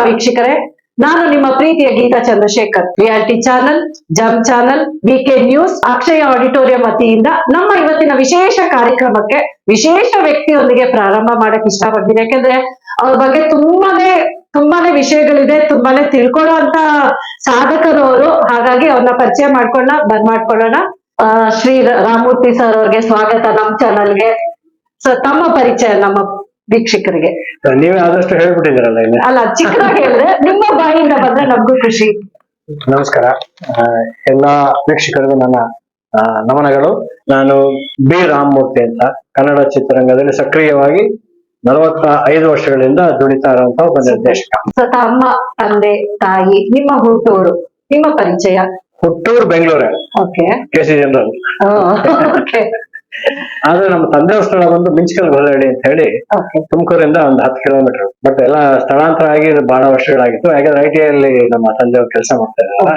ವೀಕ್ಷಕರೇ, ನಾನು ನಿಮ್ಮ ಪ್ರೀತಿಯ ಗೀತಾ ಚಂದ್ರಶೇಖರ್. ರಿಯಾಲಿಟಿ ಚಾನಲ್, ಜಮ್ ಚಾನಲ್, ವಿಕೆ ನ್ಯೂಸ್, ಅಕ್ಷಯ ಆಡಿಟೋರಿಯಂ ವತಿಯಿಂದ ನಮ್ಮ ಇವತ್ತಿನ ವಿಶೇಷ ಕಾರ್ಯಕ್ರಮಕ್ಕೆ ವಿಶೇಷ ವ್ಯಕ್ತಿಯೊಂದಿಗೆ ಪ್ರಾರಂಭ ಮಾಡಕ್ ಇಷ್ಟಪಡ್ತೀನಿ. ಯಾಕಂದ್ರೆ ಅವ್ರ ಬಗ್ಗೆ ತುಂಬಾನೇ ವಿಷಯಗಳಿದೆ, ತುಂಬಾನೇ ತಿಳ್ಕೊಳ್ಳೋ ಅಂತ ಸಾಧಕರು ಅವರು. ಹಾಗಾಗಿ ಅವ್ರನ್ನ ಪರಿಚಯ ಮಾಡ್ಕೊಳ್ಳೋಣ. ಶ್ರೀ ರಾಮಮೂರ್ತಿ ಸರ್ ಅವ್ರಿಗೆ ಸ್ವಾಗತ ನಮ್ಮ ಚಾನಲ್ಗೆ. ಸೊ ತಮ್ಮ ಪರಿಚಯ ನಮ್ಮ ವೀಕ್ಷಕರಿಗೆ. ನೀವೇ ಆದಷ್ಟು ಹೇಳ್ಬಿಟ್ಟಿದ್ದೀರಲ್ಲ ಇಲ್ಲಿ. ಅಲ್ಲ, ಚಿಕ್ಕದಾಗಿ ಹೇಳಿದ್ರೆ ನಿಮ್ಮ ಬಾಯಿಂದ ಬಂದ್ರೆ ನಮಗೂ ಖುಷಿ. ನಮಸ್ಕಾರ ಎಲ್ಲಾ ವೀಕ್ಷಕರಿಗೂ ನನ್ನ ನಮನಗಳು. ನಾನು ಬಿ ರಾಮಮೂರ್ತಿ ಅಂತ, ಕನ್ನಡ ಚಿತ್ರರಂಗದಲ್ಲಿ ಸಕ್ರಿಯವಾಗಿ 45 ವರ್ಷಗಳಿಂದ ದುಡಿತಾ ಇರುವಂತ ಒಬ್ಬ ನಿರ್ದೇಶಕ. ಸೊ ತಮ್ಮ ತಂದೆ ತಾಯಿ, ನಿಮ್ಮ ಹುಟ್ಟೂರು, ನಿಮ್ಮ ಪರಿಚಯ. ಹುಟ್ಟೂರು ಬೆಂಗಳೂರೇ, KC ಜನರಲ್. ಆದ್ರೆ ನಮ್ಮ ತಂದೆ ಸ್ಥಳ ಬಂದು ಮಿಂಚಕಲ್ ಗೊಲ್ಲಹಳ್ಳಿ ಅಂತ ಹೇಳಿ ತುಮಕೂರಿಂದ ಒಂದು 10 ಕಿಲೋಮೀಟರ್. ಬಟ್ ಎಲ್ಲ ಸ್ಥಳಾಂತರ ಆಗಿ ಬಹಳ ವರ್ಷಗಳಾಗಿತ್ತು. ಯಾಕಂದ್ರೆ ITI ಅಲ್ಲಿ ನಮ್ಮ ತಂದೆಯವ್ರು ಕೆಲಸ ಮಾಡ್ತಾ ಇದ್ದಾರ,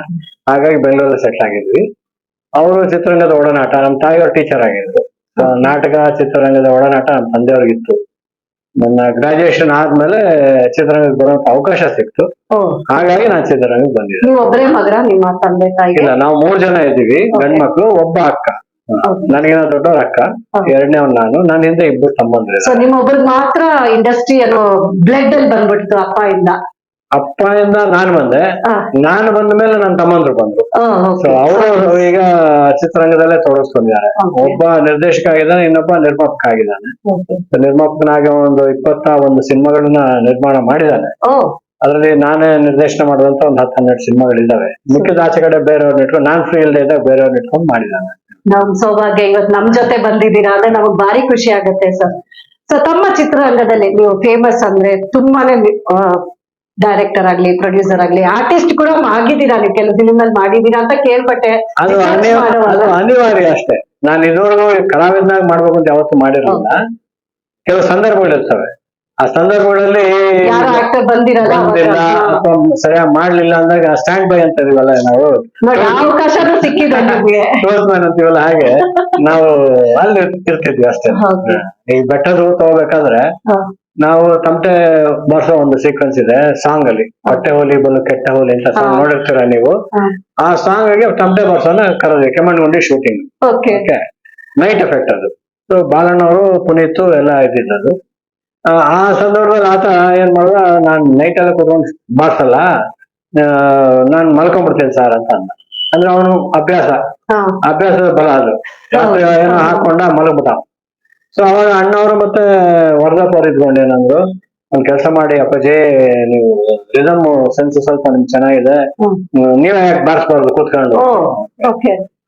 ಹಾಗಾಗಿ ಬೆಂಗಳೂರಲ್ಲಿ ಸೆಟ್ಲ್ ಆಗಿದ್ವಿ. ಅವರು ಚಿತ್ರರಂಗದ ಒಡನಾಟ, ನಮ್ಮ ತಾಯಿಯವರು ಟೀಚರ್ ಆಗಿದ್ರು. ನಾಟಕ ಚಿತ್ರರಂಗದ ಒಡನಾಟ ನಮ್ಮ ತಂದೆಯವ್ರಿಗಿತ್ತು. ನನ್ನ ಗ್ರಾಜುಯೇಷನ್ ಆದ್ಮೇಲೆ ಚಿತ್ರರಂಗಕ್ಕೆ ಬರುವಂತ ಅವಕಾಶ ಸಿಕ್ತು, ಹಾಗಾಗಿ ನಾನು ಚಿತ್ರರಂಗಕ್ಕೆ ಬಂದಿದ್ದೆ. ನೀವು ಒಬ್ಬರೇ ಮಗರ ನಿಮ್ಮ ತಂದೆ ತಾಯಿ? ಇಲ್ಲ, ನಾವು 3 ಜನ ಇದ್ದೀವಿ, ಗಂಡ್ ಮಕ್ಳು, ಒಬ್ಬ ಅಕ್ಕ. ನನಗಿನ ದೊಡ್ಡವ್ರ ಅಕ್ಕ, 2ನೇವ್ ನಾನು ಹಿಂದೆ 2 ತಮ್ಮಂದ್ರೆ. ಸೊ ನಿಮ್ಮ ಒಬ್ರಿಗೆ ಮಾತ್ರ ಇಂಡಸ್ಟ್ರಿ ಅನ್ನೋ ಬ್ಲಡ್ ಅಲ್ಲಿ ಬಂದ್ಬಿಡ್ತು ಅಪ್ಪಯಿಂದ ನಾನು ಬಂದೆ. ನಾನು ಬಂದ ಮೇಲೆ ನನ್ನ ತಮ್ಮಂದ್ರು ಬಂದ್ರು. ಸೊ ಅವರು ಈಗ ಚಿತ್ರರಂಗದಲ್ಲೇ ತೊಡಗಿಸ್ಕೊಂಡಿದ್ದಾರೆ. ಒಬ್ಬ ನಿರ್ದೇಶಕ ಆಗಿದ್ದಾನೆ, ಇನ್ನೊಬ್ಬ ನಿರ್ಮಾಪಕ ಆಗಿದ್ದಾನೆ. ನಿರ್ಮಾಪಕನಾಗಿ ಒಂದು 21 ಸಿನಿಮಾಗಳನ್ನ ನಿರ್ಮಾಣ ಮಾಡಿದ್ದಾನೆ. ಅದರಲ್ಲಿ ನಾನೇ ನಿರ್ದೇಶನ ಮಾಡುವಂತ ಒಂದು 10-12 ಸಿನಿಮಾಗಳಿದ್ದಾವೆ. ಮಿಕ್ಕಿದ ಆಚೆ ಕಡೆ ಬೇರೆಯವ್ರನ್ನ ಇಟ್ಕೊಂಡು, ನಾನ್ ಫ್ರೀ ಇಲ್ದೇ ಇದ್ದಾಗ ಬೇರೆಯವ್ರನ್ನ ಇಟ್ಕೊಂಡು ಮಾಡಿದ್ದಾನೆ. ನಮ್ ಸೌಭಾಗ್ಯ ಇವತ್ತು ನಮ್ ಜೊತೆ ಬಂದಿದ್ದೀರಾ ಅಂದ್ರೆ ನಮಗ್ ಭಾರಿ ಖುಷಿ ಆಗುತ್ತೆ ಸರ್. ಸೊ ತಮ್ಮ ಚಿತ್ರರಂಗದಲ್ಲಿ ನೀವು ಫೇಮಸ್ ಅಂದ್ರೆ ತುಂಬಾನೇ ಡೈರೆಕ್ಟರ್ ಆಗ್ಲಿ, ಪ್ರೊಡ್ಯೂಸರ್ ಆಗ್ಲಿ, ಆರ್ಟಿಸ್ಟ್ ಕೂಡ ಆಗಿದ್ದೀರಾ, ನೀವು ಕೆಲವು ಫಿಲ್ಮ್ ಅಲ್ಲಿ ಮಾಡಿದೀರಾ ಅಂತ ಕೇಳ್ಪಟ್ಟೆ. ಅದು ಅನಿವಾರ್ಯ ಅಷ್ಟೇ. ನಾನು ಇದುವರೆಗೂ ಕಲಾವಿದನಾಗ ಮಾಡ್ಬೇಕು ಅಂತ ಯಾವತ್ತೂ ಮಾಡಿರಲಿಲ್ಲ. ಕೆಲವು ಸಂದರ್ಭಗಳಿರ್ತವೆ, ಆ ಸಂದರ್ಭಗಳಲ್ಲಿ ಆಕ್ಟರ್ ಬಂದಿರಲ್ಲ, ಸರಿಯಾಗಿ ಮಾಡ್ಲಿಲ್ಲ ಅಂದಾಗ ಸ್ಟ್ಯಾಂಡ್ ಬೈ ಅಂತ ಇದೀವಲ್ಲ ನಾವು, ಅವಕಾಶನೂ ಸಿಕ್ಕಿದೆ ನಮ್ಗೆ, ಕ್ಲೋಸ್ ಮ್ಯಾನ್ ಅಂತೀವಲ್ಲ, ಹಾಗೆ ನಾವು ಅಲ್ಲಿ ಇರ್ತಿದ್ವಿ ಅಷ್ಟೇ. ಈ ಬೆಟ್ಟದ ತಗೋಬೇಕಾದ್ರೆ ನಾವು ತಮಟೆ ಬರ್ಸೋ ಒಂದು ಸೀಕ್ವೆನ್ಸ್ ಇದೆ ಸಾಂಗ್ ಅಲ್ಲಿ, ಹೊಟ್ಟೆ ಹೋಲಿ ಬಲು ಕೆಟ್ಟ ಹೋಲಿ ಅಂತ ಸಾಂಗ್ ನೋಡಿರ್ತೀರ ನೀವು. ಆ ಸಾಂಗ್ ಆಗಿ ತಮಟೆ ಬರ್ಸೋನ ಕರೆದ್ವಿ, ಕೆಮ್ಮಣ್ಣಗುಂಡಿ ಶೂಟಿಂಗ್. ನೈಟ್ ಎಫೆಕ್ಟ್ ಅದು. ಸೊ ಬಾಲಣ್ಣವರು, ಪುನೀತ್ ಎಲ್ಲ ಇದ್ದಿದ್ದದು. ಆ ಸಂದರ್ಭದಲ್ಲಿ ಆತ ಏನ್ ಮಾಡುವ, ನಾನ್ ನೈಟ್ ಎಲ್ಲ ಕೂತ್ಕೊಂಡು ಬಾರ್ಸಲ್ಲ, ನಾನ್ ಮಲ್ಕೊಂಡ್ಬಿಡ್ತೇನೆ ಸರ್ ಅಂತ ಅಂದ. ಅಂದ್ರೆ ಅವನು ಅಭ್ಯಾಸದ ಬಲ ಅದು. ಏನೋ ಹಾಕೊಂಡ ಮಲಗ್ಬಿಟ್ಟ. ಸೊ ಅವಾಗ ಅಣ್ಣವರು ಮತ್ತೆ ವರದಪ್ಪ ಅವ್ರು ಇದ್ಕೊಂಡು ಏನಂದ್ರು, ಒಂದ್ ಕೆಲಸ ಮಾಡಿ ಅಪ್ಪಾಜಿ, ನೀವು ರಿದಮ್ ಸೆನ್ಸ್ ಸ್ವಲ್ಪ ನಿಮ್ಗೆ ಚೆನ್ನಾಗಿದೆ, ನೀವೇ ಯಾಕೆ ಬಾರಿಸ್ಬಾರ್ದು ಕೂತ್ಕೊಂಡು.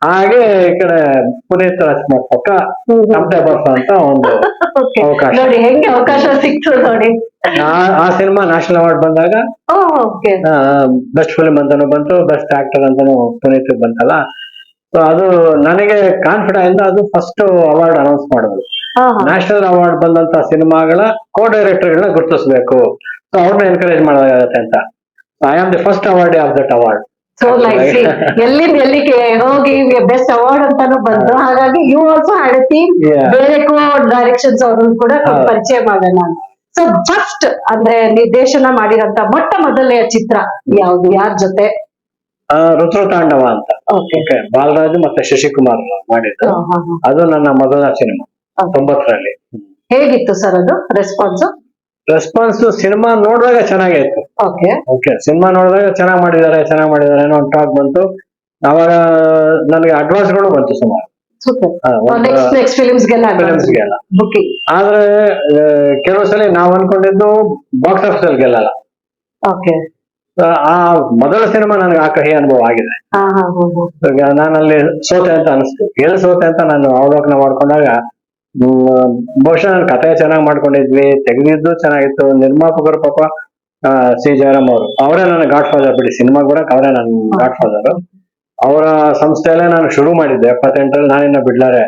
ಹಾಗೆ ಈ ಕಡೆ ಪುನೀತ್ ರಾಜ್ಕುಮಾರ್ ಪಕ್ಕ ತಮಟೆ ಬರ್ಸೋ ಅಂತ ಒಂದು ಅವಕಾಶ ಸಿಕ್ತು ನೋಡಿ. ಆ ಸಿನಿಮಾ ನ್ಯಾಷನಲ್ ಅವಾರ್ಡ್ ಬಂದಾಗ ಬೆಸ್ಟ್ ಫಿಲ್ಮ್ ಅಂತಾನು ಬಂತು, ಬೆಸ್ಟ್ ಆಕ್ಟರ್ ಅಂತಾನು ಪುನೀತ್ ಬಂತಲ್ಲ. ಸೊ ಅದು ನನಗೆ ಕಾನ್ಫಿಡೆಂಟ್, ಅದು ಫಸ್ಟ್ ಅವಾರ್ಡ್ ಅನೌನ್ಸ್ ಮಾಡಿದ್ರು. ನ್ಯಾಷನಲ್ ಅವಾರ್ಡ್ ಬಂದಂತ ಸಿನಿಮಾಗಳ ಡೈರೆಕ್ಟರ್ಗಳನ್ನ ಗುರುತಿಸ್ಬೇಕು, ಸೊ ಅವ್ರನ್ನ ಎನ್ಕರೇಜ್ ಮಾಡೋದಾಗತ್ತೆ ಅಂತ. I am the first award of that award. So nicely ಎಲ್ಲಿಂದ ಎಲ್ಲಿಗೆ ಹೋಗಿ ಬೆಸ್ಟ್ ಅವಾರ್ಡ್ ಅಂತಾನು ಬಂತು. ಹಾಗಾಗಿ you also had a team, ಬೇರೆ ಡೈರೆಕ್ಷನ್ಸ್ ಅವ್ರನ್ನ ಕೂಡ ಪರಿಚಯ ಮಾಡೋಣ. ಸೊ ಫಸ್ಟ್ ಅಂದ್ರೆ ನಿರ್ದೇಶನ ಮಾಡಿರಂತ ಮೊಟ್ಟ ಮೊದಲನೆಯ ಚಿತ್ರ ಯಾವ್ದು, ಯಾರ ಜೊತೆ? ರುದ್ರತಾಂಡವ ಅಂತ, ಬಾಲರಾಜು ಮತ್ತೆ ಶಶಿಕುಮಾರ್ ಮಾಡಿದ್ದು. ಅದು ನನ್ನ ಮೊದಲ ಸಿನಿಮಾ 90ರಲ್ಲಿ. ಹೇಗಿತ್ತು ಸರ್ ಅದು ರೆಸ್ಪಾನ್ಸ್? ಸಿನಿಮಾ ನೋಡಿದಾಗ ಚೆನ್ನಾಗಿತ್ತು. ಸಿನಿಮಾ ನೋಡಿದಾಗ ಚೆನ್ನಾಗ್ ಮಾಡಿದ್ದಾರೆ ಅನ್ನೋ ಒಂದು ಟಾಕ್ ಬಂತು. ಅವಾಗ ನನಗೆ ಅಡ್ವಾನ್ಸ್ಗಳು ಬಂತು ಸುಮಾರು. ಆದ್ರೆ ಕೆಲವು ಸಲ ನಾವ್ ಅನ್ಕೊಂಡಿದ್ದು ಬಾಕ್ಸ್ ಆಫೀಸ್ ಅಲ್ಲಿ ಗೆಲ್ಲಲ್ಲ. ಆ ಮೊದಲ ಸಿನಿಮಾ ನನಗೆ ಆ ಕಹಿ ಅನುಭವ ಆಗಿದೆ. ನಾನಲ್ಲಿ ಸೋತೆ ಅಂತ ಅನಿಸ್ತು. ಎಲ್ಲಿ ಸೋತೆ ಅಂತ ನಾನು ಅವಲೋಕನ ಮಾಡ್ಕೊಂಡಾಗ, ಬಹುಶಃ ನಾನು ಕಥೆ ಚೆನ್ನಾಗಿ ಮಾಡ್ಕೊಂಡಿದ್ವಿ, ತೆಗೆದಿದ್ದು ಚೆನ್ನಾಗಿತ್ತು. ನಿರ್ಮಾಪಕರು ಪಾಪ ಸಿ ಜಯರಾಮ್ ಅವರು, ಅವರೇ ನನ್ನ ಗಾಡ್ ಫಾದರ್ ಬಿಡಿ, ಸಿನಿಮಾ ಕೂಡ ಅವರೇ ನನ್ನ ಗಾಡ್ ಫಾದರ್. ಅವರ ಸಂಸ್ಥೆಯಲ್ಲೇ ನಾನು ಶುರು ಮಾಡಿದ್ದೆ 78ರಲ್ಲಿ. ನಾನಿನ್ನ ಬಿಡ್ಲಾರೆ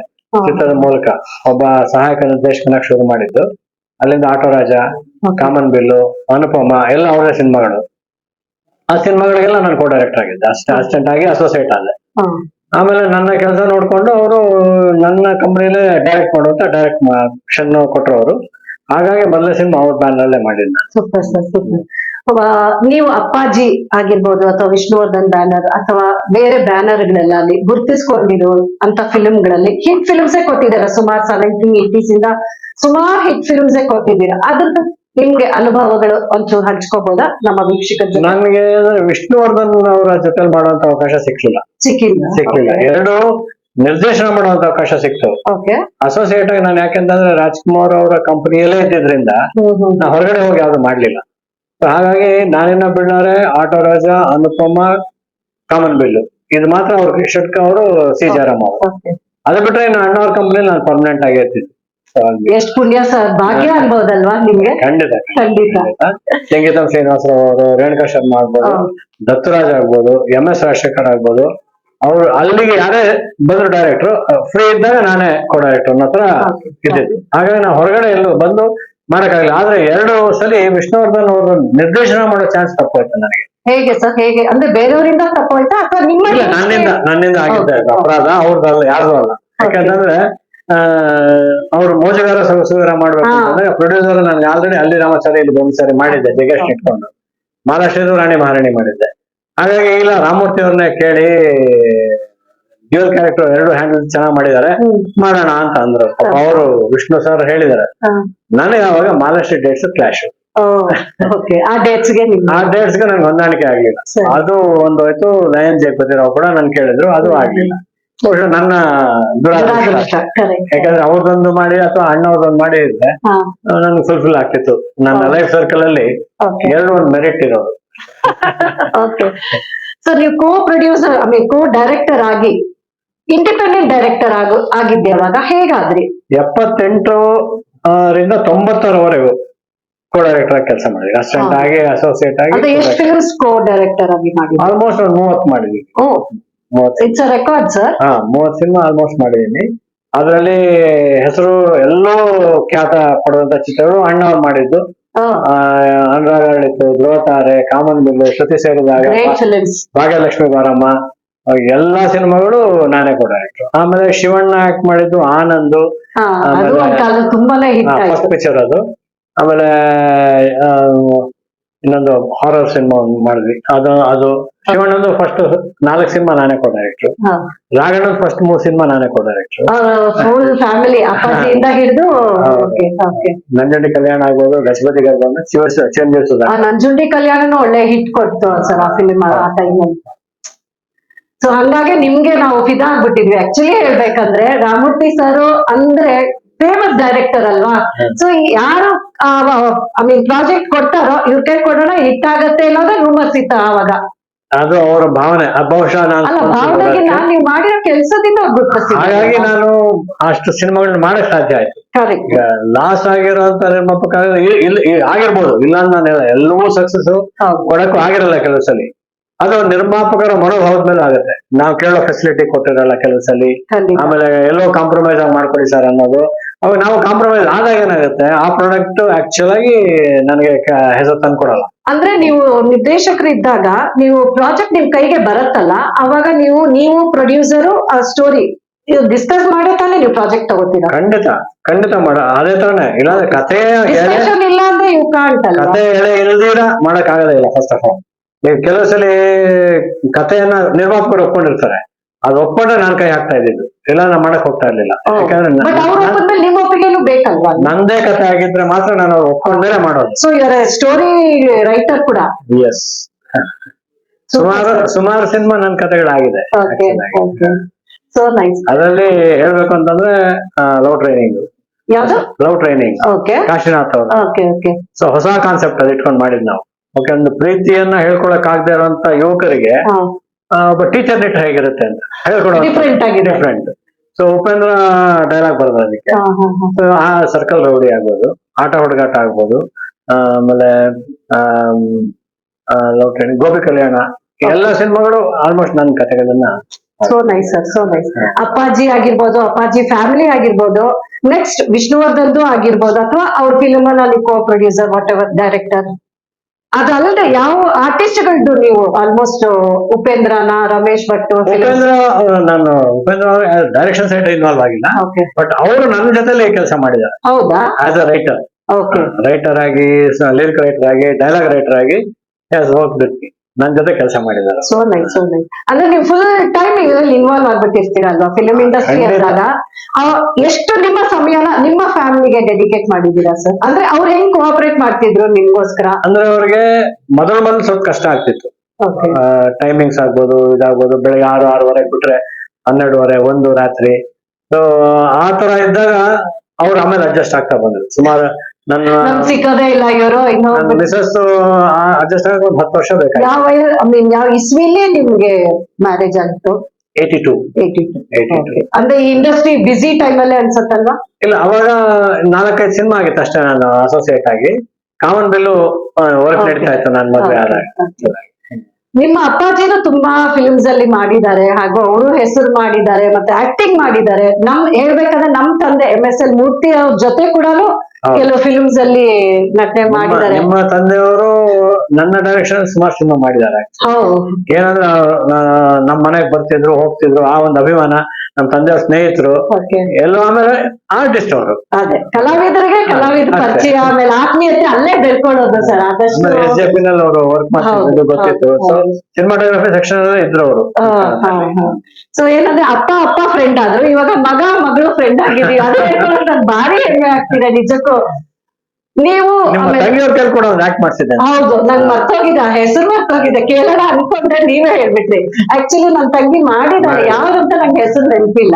ಚಿತ್ರದ ಮೂಲಕ ಒಬ್ಬ ಸಹಾಯಕ ನಿರ್ದೇಶಕನಾಗಿ ಶುರು ಮಾಡಿದ್ದು. ಅಲ್ಲಿಂದ ಆಟೋ ರಾಜ, ಕಾಮನ್ ಬಿಲ್ಲು, ಅನುಪಮ ಎಲ್ಲ ಅವರೇ ಸಿನಿಮಾಗಳು. ಆ ಸಿನಿಮಾಗಳಿಗೆಲ್ಲ ನಾನು ಡೈರೆಕ್ಟರ್ ಆಗಿದ್ದೆ, ಅಸಿಸ್ಟೆಂಟ್ ಆಗಿ ಅಸೋಸಿಯೇಟ್ ಆದೆ. ಆಮೇಲೆ ನನ್ನ ಕೆಲಸ ನೋಡ್ಕೊಂಡು ಅವರು ನನ್ನ ಕಂಪನಿಲೇ ಡೈರೆಕ್ಟ್ ಮಾಡುವಂತ ಡೈರೆಕ್ಷನ್ ಕೊಟ್ಟರು ಅವರು. ಹಾಗಾಗಿ ಮೊದಲನೇ ಸಿನಿಮಾ ಅವ್ರ ಬ್ಯಾನರ್ ಅಲ್ಲೇ ಮಾಡಿದ್ದ. Super sir, super. ನೀವು ಅಪ್ಪಾಜಿ ಆಗಿರ್ಬೋದು ಅಥವಾ ವಿಷ್ಣುವರ್ಧನ್ ಬ್ಯಾನರ್ ಅಥವಾ ಬೇರೆ ಬ್ಯಾನರ್ಗಳೆಲ್ಲ ಅಲ್ಲಿ ಗುರುತಿಸ್ಕೊಂಡಿರೋ ಅಂತ ಫಿಲ್ಮ್ಗಳಲ್ಲಿ ಹಿಟ್ ಫಿಲ್ಮ್ಸೇ ಕೊಟ್ಟಿದ್ದೀರಾ ಸುಮಾರು 70-80s ಇಂದ ಸುಮಾರು ಹಿಟ್ ಫಿಲ್ಮ್ಸೇ ಕೊಟ್ಟಿದ್ದೀರಾ. ಅದ್ರದ್ದು ನಿಮ್ಗೆ ಅನುಭವಗಳು ಒಂಚೂರು ಹಂಚ್ಕೋಬಹುದಾ ನಮ್ಮ ವೀಕ್ಷಕರ ಜೊತೆ? ನನಗೆ ವಿಷ್ಣುವರ್ಧನ್ ಅವರ ಜೊತೆ ಮಾಡುವಂತ ಅವಕಾಶ ಸಿಕ್ಲಿಲ್ಲ. ಸಿಕ್ಕಿಲ್ಲ. ಎರಡು ನಿರ್ದೇಶನ ಮಾಡುವಂತ ಅವಕಾಶ ಸಿಕ್ತು. ಓಕೆ. ಅಸೋಸಿಯೇಟ್ ಆಗಿ ನಾನು ಯಾಕೆಂತಂದ್ರೆ ರಾಜ್ಕುಮಾರ್ ಅವರ ಕಂಪನಿಯಲ್ಲೇ ಇದ್ದಿದ್ರಿಂದ ನಾ ಹೊರಗಡೆ ಹೋಗಿ ಯಾವ್ದು ಮಾಡ್ಲಿಲ್ಲ. ಹಾಗಾಗಿ ನಾನಿನ್ನ ಬಿಡ್ನಾರೆ, ಆಟೋ ರಾಜ, ಅನುಪಮ, ಕಾಮನ್ ಬಿಲ್ಲು ಇದು ಮಾತ್ರ ಅವ್ರು ಷಟ್ಕ ಅವರು, ಸಿ ಜಯರಾಮ್ ಅವರು. ಅದ್ ಬಿಟ್ರೆ ಇನ್ನು ಅಣ್ಣವ್ರ ಕಂಪನಿಯಲ್ಲಿ ನಾನು ಪರ್ಮನೆಂಟ್ ಆಗಿ ಇರ್ತಿದ್ದೆ. ಎಷ್ಟು ಪುಣ್ಯ ಸರ್, ಭಾಗ್ಯ ಅನ್ಬೋದಲ್ವಾ ನಿಮ್ಗೆ? ಖಂಡಿತ. ಸಂಗೀತಂ ಶ್ರೀನಿವಾಸರಾವ್ ಅವರು, ರೇಣುಕಾ ಶರ್ಮಾ ಆಗ್ಬೋದು, ದತ್ತರಾಜ್ ಆಗ್ಬೋದು, MS ರಾಜಶೇಖರ್ ಆಗ್ಬೋದು, ಅವ್ರು ಅಲ್ಲಿಗೆ ಯಾರೇ ಬಂದ್ರು ಡೈರೆಕ್ಟರ್ ಫ್ರೀ ಇದ್ದಾಗ ನಾನೇ ಕೋ ಡೈರೆಕ್ಟರ್ ಅನ್ನೋ ಹತ್ರ ಇದ್ದಿದ್ದು. ಹಾಗಾಗಿ ನಾವು ಹೊರಗಡೆ ಎಲ್ಲೂ ಬಂದು ಮಾಡಕ್ಕಾಗಿಲ್ಲ. ಆದ್ರೆ 2 ಸಲ ವಿಷ್ಣುವರ್ಧನ್ ಅವರು ನಿರ್ದೇಶನ ಮಾಡೋ ಚಾನ್ಸ್ ತಪ್ಪೋಯ್ತು ನನಗೆ. ಹೇಗೆ ಸರ್, ಹೇಗೆ ಅಂದ್ರೆ ಬೇರೆಯವರಿಂದ ತಪ್ಪೋಯ್ತಾ ಅಥವಾ ನಿಮ್ಮ? ನನ್ನಿಂದ ಆಗಿದ್ದ ಅಪರಾಧ, ಅವ್ರದ್ದಲ್ಲ, ಯಾರ್ದು ಅಲ್ಲ. ಯಾಕಂತಂದ್ರೆ ಅವ್ರು ಮೋಜಗಾರ ಸೊಗಸುಗಾರ ಮಾಡ್ಬೇಕು ಅಂತಂದ್ರೆ ಪ್ರೊಡ್ಯೂಸರ್ ನನ್ಗೆ ಆಲ್ರೆಡಿ ಅಲ್ಲಿ ರಾಮಾಚಾರಿ ಇಲ್ಲಿ ಒಂದ್ಸರಿ ಮಾಡಿದ್ದೆ, ಜಗೇಶ್ ಇಟ್ಕೊಂಡು. ಮಹಾರಾಷ್ಟ್ರದ್ದು ರಾಣಿ ಮಹಾರಾಣಿ ಮಾಡಿದ್ದೆ. ಹಾಗಾಗಿ ಇಲ್ಲ ರಾಮಮೂರ್ತಿ ಅವ್ರನ್ನೇ ಕೇಳಿ ಡ್ಯೂಯಲ್ ಕ್ಯಾರೆಕ್ಟರ್ 2 ಹ್ಯಾಂಡಲ್ ಚೆನ್ನಾಗಿ ಮಾಡಿದ್ದಾರೆ, ಮಾಡೋಣ ಅಂತ ಅಂದ್ರು. ಅವರು ವಿಷ್ಣು ಸರ್ ಹೇಳಿದಾರೆ. ನನಗೆ ಅವಾಗ ಮಹಾರಾಷ್ಟ್ರ ಡೇಟ್ಸ್ ಕ್ಲಾಶ್. ಆ ಡೇಟ್ಸ್ಗೆ ನನ್ಗೆ ಹೊಂದಾಣಿಕೆ ಆಗ್ಲಿಲ್ಲ. ಅದು ಒಂದೋಯ್ತು. ಲಯನ್ ಜಯಪತಿ ರಾವ್ ಕೂಡ ನನ್ ಕೇಳಿದ್ರು, ಅದು ಆಗ್ಲಿಲ್ಲ. ಬಹುಶಃ ನನ್ನ ದುರಾದೃಷ್ಟ. ಯಾಕಂದ್ರೆ ಅವ್ರದೊಂದು ಮಾಡಿ ಅಥವಾ ಅಣ್ಣವ್ರದೊಂದು ಮಾಡಿ ಇದ್ರೆ ನನ್ಗೆ ಫುಲ್ಫಿಲ್ ಆಗ್ತಿತ್ತು. ನನ್ನ ಲೈಫ್ ಸರ್ಕಲ್ ಅಲ್ಲಿ 2 ಒಂದು ಮೆರಿಟ್ ಇರೋದು. ಓಕೆ. ಸೊ ನೀವು ಕೋ ಪ್ರೊಡ್ಯೂಸರ್, ಕೋ ಡೈರೆಕ್ಟರ್ ಆಗಿ ಇಂಡಿಪೆಂಡೆಂಟ್ ಡೈರೆಕ್ಟರ್ ಆಗಿದ್ದೆ ಅವಾಗ ಹೇಗಾದ್ರಿ? 78ರಿಂದ 90ರವರೆಗೂ ಕೋ ಡೈರೆಕ್ಟರ್ ಆಗಿ ಕೆಲಸ ಮಾಡಿದ್ವಿ. ಅಸಿಸ್ಟೆಂಟ್ ಆಗಿ, ಅಸೋಸಿಯೇಟ್ ಆಗಿ. ಎಷ್ಟು ಫಿಲ್ಮ್ಸ್ ಕೋ ಡೈರೆಕ್ಟರ್ ಆಗಿ ಮಾಡಿದ್ರಿ? ಆಲ್ಮೋಸ್ಟ್ ಒಂದು 30 ಮಾಡಿದ್ವಿ. It's a record sir. 30 cinema almost ಮಾಡಿದೀನಿ. ಅದ್ರಲ್ಲಿ ಹೆಸರು ಎಲ್ಲೋ ಖ್ಯಾತ ಪಡುವಂತ ಚಿತ್ರಗಳು ಅಣ್ಣವ್ರು ಮಾಡಿದ್ದು. ಅನುರಾಗಾಳಿತ್ತು, ಧ್ರುವತಾರೆ, ಕಾಮನ್ ಬಿಲ್ಲು, ಶ್ರುತಿ ಸೇರಿದಾಗ, ಭಾಗ್ಯಲಕ್ಷ್ಮಿ ಬಾರಮ್ಮ, ಎಲ್ಲಾ ಸಿನಿಮಾಗಳು ನಾನೇ ಕೋ ಡೈರೆಕ್ಟರ್. ಆಮೇಲೆ ಶಿವಣ್ಣ ಆಕ್ಟ್ ಮಾಡಿದ್ದು ಆನಂದ್, ತುಂಬಾನೇ ಫಸ್ಟ್ ಪಿಕ್ಚರ್ ಅದು. ಆಮೇಲೆ ಇನ್ನೊಂದು ಹಾರರ್ ಸಿನಿಮಾ ಮಾಡಿದ್ವಿ, ಅದು ಶಿವಣ್ಣಂದು ಫಸ್ಟ್ 4 ಸಿನಿಮಾ ನಾನೇ ಕೋ ಡೈರೆಕ್ಟರ್. ರಾಘಣ್ಣನ್ ಫಸ್ಟ್ 3 ಸಿನಿಮಾ ನಾನೇ ಕೋ ಡೈರೆಕ್ಟರ್. ಫ್ಯಾಮಿಲಿ ಅಪ್ಪಾಜಿಯಿಂದ ಹಿಡಿದು ನಂಜುಂಡಿ ಕಲ್ಯಾಣ ಆಗ್ಬೋದು, ಗಜಪತಿ ಗರ್ಭ, ನಂಜುಂಡಿ ಕಲ್ಯಾಣನು ಒಳ್ಳೆ ಹಿಟ್ ಕೊಡ್ತು ಸರ್ ಆ ಫಿಲ್ಮ್ ಆ ಟೈಮಲ್ಲಿ. ಸೊ ಹಂಗಾಗಿ ನಿಮ್ಗೆ ನಾವು ಫಿದಾ ಆಗ್ಬಿಟ್ಟಿದ್ವಿ. ಆಕ್ಚುಲಿ ಹೇಳ್ಬೇಕಂದ್ರೆ ರಾಮಮೂರ್ತಿ ಸರ್ ಅಂದ್ರೆ ಫೇಮಸ್ ಡೈರೆಕ್ಟರ್ ಅಲ್ವಾ. ಸೊ ಯಾರು ಪ್ರಾಜೆಕ್ಟ್ ಕೊಡ್ತಾರೋ ಇವ್ರ ಕೈ ಕೊಡೋಣ, ಹಿಟ್ ಆಗತ್ತೆ ಅನ್ನೋದೇ ರೂಮರ್ಸ್ ಇತ್ತ ಆವಾಗ. ಅದು ಅವರ ಭಾವನೆ. ಬಹುಶಃ ನೀವು ಮಾಡಿರೋ ಕೆಲಸದಿಂದ ಹಾಗಾಗಿ ನಾನು ಅಷ್ಟು ಸಿನಿಮಾಗಳನ್ನ ಮಾಡಕ್ ಸಾಧ್ಯ ಆಯ್ತು. ಲಾಸ್ ಆಗಿರೋಂತ ನಿರ್ಮಾಪಕ ಆಗಿರ್ಬೋದು, ಇಲ್ಲ ಅಂತ ನಾನು ಹೇಳ, ಎಲ್ಲವೂ ಸಕ್ಸಸ್ ಕೊಡಕ್ಕೂ ಆಗಿರಲ್ಲ ಕೆಲವು ಸಲ. ಅದು ನಿರ್ಮಾಪಕರ ಮನೋಭಾವದ ಮೇಲೆ ಆಗುತ್ತೆ. ನಾವು ಕೇಳೋ ಫೆಸಿಲಿಟಿ ಕೊಟ್ಟಿರಲ್ಲ ಕೆಲವು ಸಲ. ಆಮೇಲೆ ಎಲ್ಲೋ ಕಾಂಪ್ರಮೈಸ್ ಆಗಿ ಮಾಡ್ಕೊಡಿ ಸರ್ ಅನ್ನೋದು. ಅವಾಗ ನಾವು ಕಾಂಪ್ರಮೈಸ್ ಆದಾಗ ಏನಾಗುತ್ತೆ, ಆ ಪ್ರಾಡಕ್ಟ್ ಆಕ್ಚುಲ್ ಆಗಿ ನನಗೆ ಹೆಸರು ತಂದ್ಕೊಡಲ್ಲ. ಅಂದ್ರೆ ನೀವು ನಿರ್ದೇಶಕರಿದ್ದಾಗ ನೀವು ಪ್ರಾಜೆಕ್ಟ್ ನಿಮ್ ಕೈಗೆ ಬರತ್ತಲ್ಲ, ಅವಾಗ ನೀವು ಪ್ರೊಡ್ಯೂಸರು ಆ ಸ್ಟೋರಿ ಡಿಸ್ಕಸ್ ಮಾಡೋ ತಾನೇ ನೀವು ಪ್ರಾಜೆಕ್ಟ್ ತಗೋತೀರಾ? ಖಂಡಿತ ಮಾಡ ಅದೇ ತರನೇ. ಇಲ್ಲಾಂದ್ರೆ ಕಥೆ ಇಲ್ಲ ಅಂದ್ರೆ ಇವು ಕಾಣ್ತಲ್ಲ, ಕಥೆ ಇಲ್ದಿರ ಮಾಡಕ್ ಆಗೋದೇ ಇಲ್ಲ. ಫಸ್ಟ್ ಆಫ್ ಆಲ್ ನೀವು ಕೆಲವು ಸಲ ಕಥೆಯನ್ನ ನಿರ್ಮಾಪಕರು ಒಪ್ಕೊಂಡಿರ್ತಾರೆ, ಅದು ಒಪ್ಕೊಂಡ್ರೆ ನಾನ್ ಕೈ ಹಾಕ್ತಾ ಇದ್ದಿದ್ದು, ಇಲ್ಲ ನಾ ಮಾಡಕ್ ಹೋಗ್ತಾ ಇರ್ಲಿಲ್ಲ. ಯಾಕಂದ್ರೆ ನಂದೇ ಕಥೆ ಆಗಿದ್ರೆ ಮಾತ್ರ ನಾನು ಅವ್ರು ಒಪ್ಕೊಂಡ್ಮೇಲೆ ಮಾಡೋದು. ಸೊ ಇವರ ಸ್ಟೋರಿ ರೈಟರ್ ಕೂಡ. ಎಸ್, ಸುಮಾರು ಸಿನಿಮಾ ನನ್ನ ಕಥೆಗಳಾಗಿದೆ. ಅದರಲ್ಲಿ ಹೇಳ್ಬೇಕು ಅಂತಂದ್ರೆ love training, love training Kashinath ಅವರು. ಸೊ ಹೊಸ ಕಾನ್ಸೆಪ್ಟ್ ಅದು ಇಟ್ಕೊಂಡು ಮಾಡಿದ್ ನಾವು. ಓಕೆ, ಒಂದು ಪ್ರೀತಿಯನ್ನ ಹೇಳ್ಕೊಳಕ್ ಆಗದೆ ಇರುವಂತ ಯುವಕರಿಗೆ ಒಬ್ಬ ಟೀಚರ್ ನೆಟ್ ಹೇಗಿರುತ್ತೆ ಅಂತ ಹೇಳ್ಕೊಡೋ ಡಿಫ್ರೆಂಟ್. ಸೊ ಉಪೇಂದ್ರ ಡೈಲಾಗ್ ಬರೋದು ಅದಕ್ಕೆ. ಆ ಸರ್ಕಲ್ ರೌಡಿ ಆಗ್ಬೋದು, ಆಟ ಹುಡುಗಾಟ ಆಗ್ಬೋದು, ಆಮೇಲೆ ಲವ್ ಟ್ರೈನಿಂಗ್, ಗೋಪಿ ಕಲ್ಯಾಣ, ಎಲ್ಲ ಸಿನಿಮಾಗಳು ಆಲ್ಮೋಸ್ಟ್ ನನ್ನ ಕಥೆಗಳನ್ನ. So nice sir, so nice. ಅಪ್ಪಾಜಿ ಆಗಿರ್ಬೋದು, ಅಪ್ಪಾಜಿ ಫ್ಯಾಮಿಲಿ ಆಗಿರ್ಬೋದು, ನೆಕ್ಸ್ಟ್ ವಿಷ್ಣುವರ್ಧನ್ದು ಆಗಿರ್ಬೋದು, ಅಥವಾ ಅವ್ರ ಫಿಲ್ಮ್ ಅಲ್ಲಿ co producer, whatever director. ಅದಲ್ಲದೆ ಯಾವ ಆರ್ಟಿಸ್ಟ್ಗಳದ್ದು ನೀವು ಆಲ್ಮೋಸ್ಟ್ ಉಪೇಂದ್ರನ, ರಮೇಶ್ ಭಟ್? ನಾನು ಉಪೇಂದ್ರ ಡೈರೆಕ್ಷನ್ ಸೈಡ್ ಇನ್ವಾಲ್ವ್ ಆಗಿಲ್ಲ, ಬಟ್ ಅವರು ನನ್ನ ಜೊತೆಲಿ ಕೆಲಸ ಮಾಡಿದ್ದಾರೆ. ಹೌದಾ? As a writer. Okay writer ಆಗಿ, ಲಿರಿಕ್ ರೈಟರ್ ಆಗಿ, ಡೈಲಾಗ್ ರೈಟರ್ ಆಗಿ ವರ್ಕ್ ನನ್ ಜೊತೆ ಕೆಲಸ ಮಾಡಿದ್ದಾರೆ. So nice, so nice. ಅಂದ್ರೆ ನೀವು ಫುಲ್ ಟೈಮ್ ಇದರಲ್ಲಿ ಇನ್ವಾಲ್ವ್ ಆಗ್ಬಿಟ್ಟಿರ್ತೀರಲ್ವಾ ಫಿಲ್ಮ್ ಇಂಡಸ್ಟ್ರಿ ಅಂದಾಗ. ಎಷ್ಟು ನಿಮ್ಮ ಸಮಯನ ನಿಮ್ಮ ಫ್ಯಾಮಿಲಿಗೆ ಡೆಡಿಕೇಟ್ ಮಾಡಿದ್ದೀರಾ ಸರ್? ಅಂದ್ರೆ ಅವ್ರು ಹೆಂಗ್ ಕೋಆಪರೇಟ್ ಮಾಡ್ತಿದ್ರು ನಿಮ್ಗೋಸ್ಕರ? ಅಂದ್ರೆ ಅವ್ರಿಗೆ ಮೊದಲು ಸ್ವಲ್ಪ ಕಷ್ಟ ಆಗ್ತಿತ್ತು. ಟೈಮಿಂಗ್ಸ್ ಆಗ್ಬೋದು, ಇದಾಗ್ಬೋದು. ಬೆಳಗ್ಗೆ 6-6:30 ಬಿಟ್ರೆ 12:30, 1 ರಾತ್ರಿ. ಸೊ ಆ ತರ ಇದ್ದಾಗ ಅವ್ರು ಆಮೇಲೆ ಅಡ್ಜಸ್ಟ್ ಆಗ್ತಾ ಬಂದ್ರು. ಸುಮಾರು ನನ್ನ ಸಿಕ್ಕದೇ ಇಲ್ಲ ಇವರು. ಮಿಸಸ್ ಅಡ್ಜಸ್ಟ್ ಆಗ ಒಂದು 10 ವರ್ಷ ಬೇಕಾಯ್ತು. ಯಾವ ಇಸ್ವಿಲಿ ನಿಮ್ಗೆ ಮ್ಯಾರೇಜ್ ಆಗಿತ್ತು? 82. ಅಂದ್ರೆ ಈ ಇಂಡಸ್ಟ್ರಿ ಬಿಸಿ ಟೈಮ್ ಅಲ್ಲೇ ಅನ್ಸತ್ತಲ್ವಾ? ಇಲ್ಲ, ಅವಾಗ 4-5 ಸಿನಿಮಾ ಆಗಿತ್ತು ಅಷ್ಟೇ ನಾನು ಅಸೋಸಿಯೇಟ್ ಆಗಿ. ಕಾಮನ್ ಬೆಲ್ಲು ವರ್ಕ್ ನಡೀತಾ ಇತ್ತು ನಾನು ಮದುವೆ ಆದಾಗ. ನಿಮ್ಮ ಅಪ್ಪಾಜಿನೂ ತುಂಬಾ ಫಿಲ್ಮ್ಸ್ ಅಲ್ಲಿ ಮಾಡಿದ್ದಾರೆ, ಹಾಗೂ ಅವರು ಹೆಸರು ಮಾಡಿದ್ದಾರೆ, ಮತ್ತೆ ಆಕ್ಟಿಂಗ್ ಮಾಡಿದ್ದಾರೆ. ಹೇಳ್ಬೇಕಂದ್ರೆ ನಮ್ ತಂದೆ MSL ಮೂರ್ತಿ ಅವ್ರ ಜೊತೆ ಕೂಡ ಕೆಲವು ಫಿಲ್ಮ್ಸ್ ಅಲ್ಲಿ ನಟನೆ ಮಾಡಿದ್ದಾರೆ. ನಿಮ್ಮ ತಂದೆಯವರು ನನ್ನ ಡೈರೆಕ್ಷನ್ ಸುಮಾರು ಸಿನಿಮಾ ಮಾಡಿದ್ದಾರೆ. ಏನಂದ್ರೆ ನಮ್ ಮನೆಗ್ ಬರ್ತಿದ್ರು, ಹೋಗ್ತಿದ್ರು. ಆ ಒಂದು ಅಭಿಮಾನ, ನಮ್ ತಂದೆಯವ್ರ ಸ್ನೇಹಿತರು ಎಲ್ಲೋ. ಆಮೇಲೆ ಆರ್ಟಿಸ್ಟ್ ಅವರು, ಅದೇ ಕಲಾವಿದರಿಗೆ ಕಲಾವಿದ ಪರಿಚಯ, ಆಮೇಲೆ ಆತ್ಮೀಯತೆ ಅಲ್ಲೇ ಬೆಳ್ಕೊಳ್ಳೋದು ಸರ್. ಆದಷ್ಟು SJP ನಲ್ಲಿ ಅವರು ವರ್ಕ್ ಮಾಡ್ತಿದ್ದು ಗೊತ್ತಿತ್ತು. ಸೊ ಸಿನಿಮಾಟೋಗ್ರಫಿ ಸೆಕ್ಷನ್ ಅಲ್ಲೇ ಇದ್ರು ಅವರು. ಸೊ ಏನಂದ್ರೆ ಅಪ್ಪ ಫ್ರೆಂಡ್ ಆದ್ರು, ಇವಾಗ ಮಗಳು ಫ್ರೆಂಡ್ ಆಗಿದೀವಿ. ಅದೇ ಭಾರಿ ಹೆಮ್ಮೆ ಆಗ್ತಿದೆ ನಿಜಕ್ಕೂ. ನೀವು ತಂಗಿಯವ್ರ ಕೈ ಕೂಡ ಒಂದು ಆಕ್ಟ್ ಮಾಡ್ತಿದ್ದೆ. ಹೌದು, ನನ್ ಮರ್ತೋಗಿದೆ, ಹೆಸರು ಮರ್ತೋಗಿದೆ. ಕೇಳೋಣ ಅನ್ಕೊಂಡ್ರೆ ನೀವೇ ಹೇಳ್ಬಿಟ್ರಿ. ಆಕ್ಚುಲಿ ನನ್ ತಂಗಿ ಮಾಡಿದಾರೆ, ಯಾವ್ದಂತ ನಂಗೆ ಹೆಸರು ನೆನಪಿಲ್ಲ.